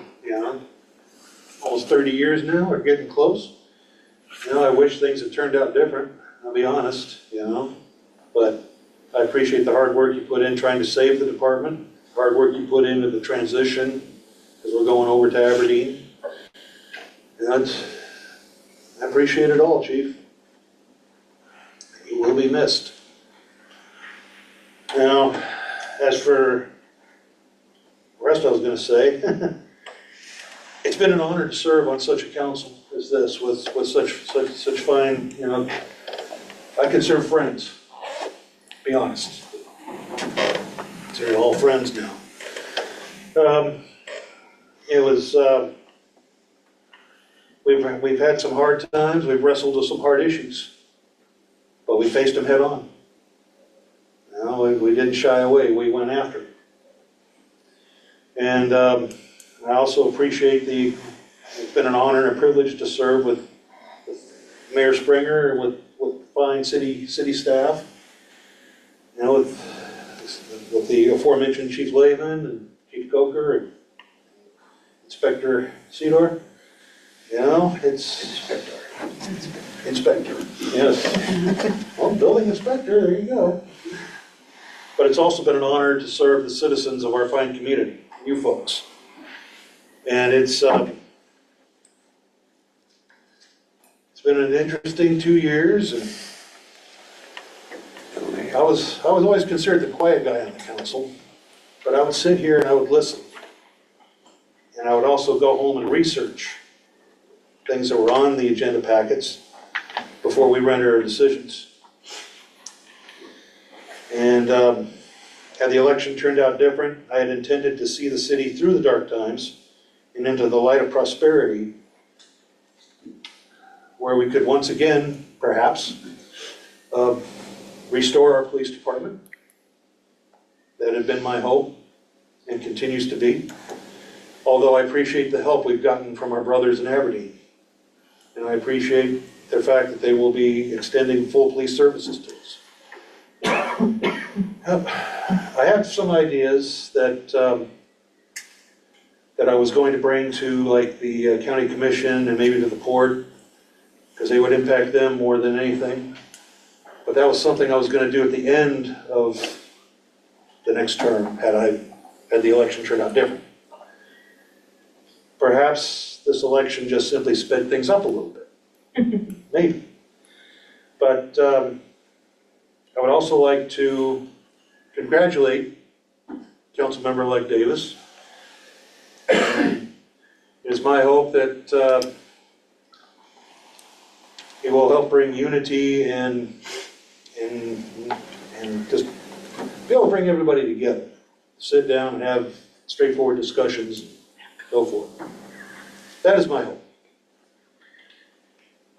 almost 30 years now, or getting close. I wish things had turned out different, I'll be honest, but I appreciate the hard work you put in trying to save the department, hard work you put into the transition, because we're going over to Aberdeen. And I appreciate it all, Chief. You will be missed. Now, as for the rest I was going to say, it's been an honor to serve on such a council as this with such fine, I consider friends, to be honest. They're all friends now. It was, we've had some hard times, we've wrestled with some hard issues, but we faced them head on. We didn't shy away, we went after them. And I also appreciate it's been an honor and a privilege to serve with Mayor Springer and with fine city staff. With the aforementioned Chief Lehman and Chief Coker and Inspector Cedar. It's Inspector, yes. Well, building inspector, there you go. But it's also been an honor to serve the citizens of our fine community, you folks. And it's been an interesting 2 years, and I was always considered the quiet guy on the council, but I would sit here and I would listen. And I would also go home and research things that were on the agenda packets before we render our decisions. And had the election turned out different, I had intended to see the city through the dark times and into the light of prosperity, where we could once again, perhaps, restore our police department. That had been my hope and continues to be. Although I appreciate the help we've gotten from our brothers in Aberdeen. And I appreciate the fact that they will be extending full police services to us. I have some ideas that I was going to bring to like the county commission and maybe to the port, because they would impact them more than anything. But that was something I was going to do at the end of the next term, had the election turned out different. Perhaps this election just simply sped things up a little bit, maybe. But I would also like to congratulate Councilmember-elect Davis. It is my hope that it will help bring unity and just be able to bring everybody together. Sit down and have straightforward discussions, go for it. That is my hope.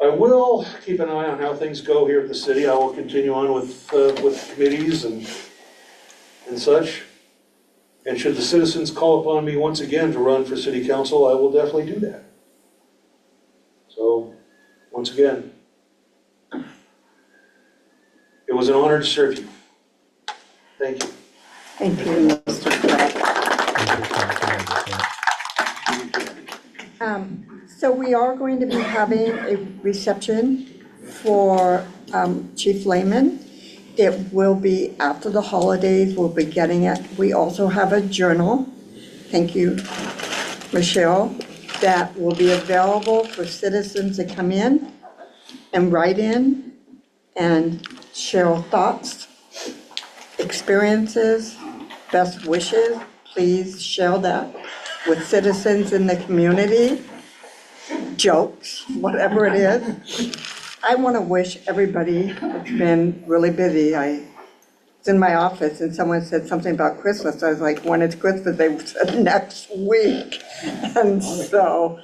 I will keep an eye on how things go here at the city. I will continue on with committees and such. And should the citizens call upon me once again to run for city council, I will definitely do that. So, once again, it was an honor to serve you. Thank you. Thank you, Mr. Pratt. So we are going to be having a reception for Chief Lehman. It will be after the holidays, we'll be getting it. We also have a journal, thank you, Michelle, that will be available for citizens to come in and write in and share thoughts, experiences, best wishes. Please share that with citizens in the community, jokes, whatever it is. I want to wish everybody, it's been really busy. I was in my office and someone said something about Christmas. I was like, when it's Christmas, they said next week. And so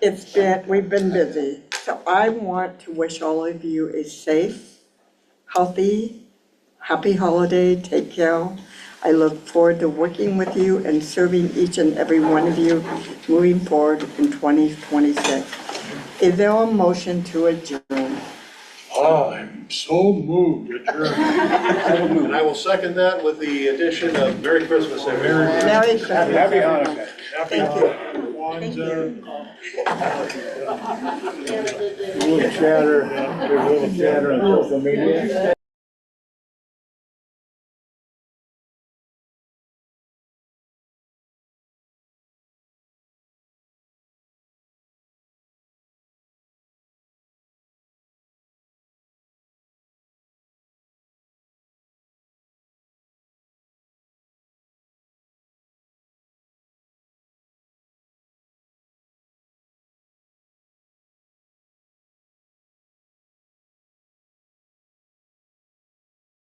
we've been busy. So I want to wish all of you a safe, healthy, happy holiday. Take care. I look forward to working with you and serving each and every one of you moving forward in 2026. Is there a motion to adjourn? I'm so moved, adjourned. And I will second that with the addition of Merry Christmas, everyone. Merry Christmas. Happy Hanukkah. Thank you. Kwanzaa. Little chatter, there's a little chatter on social media.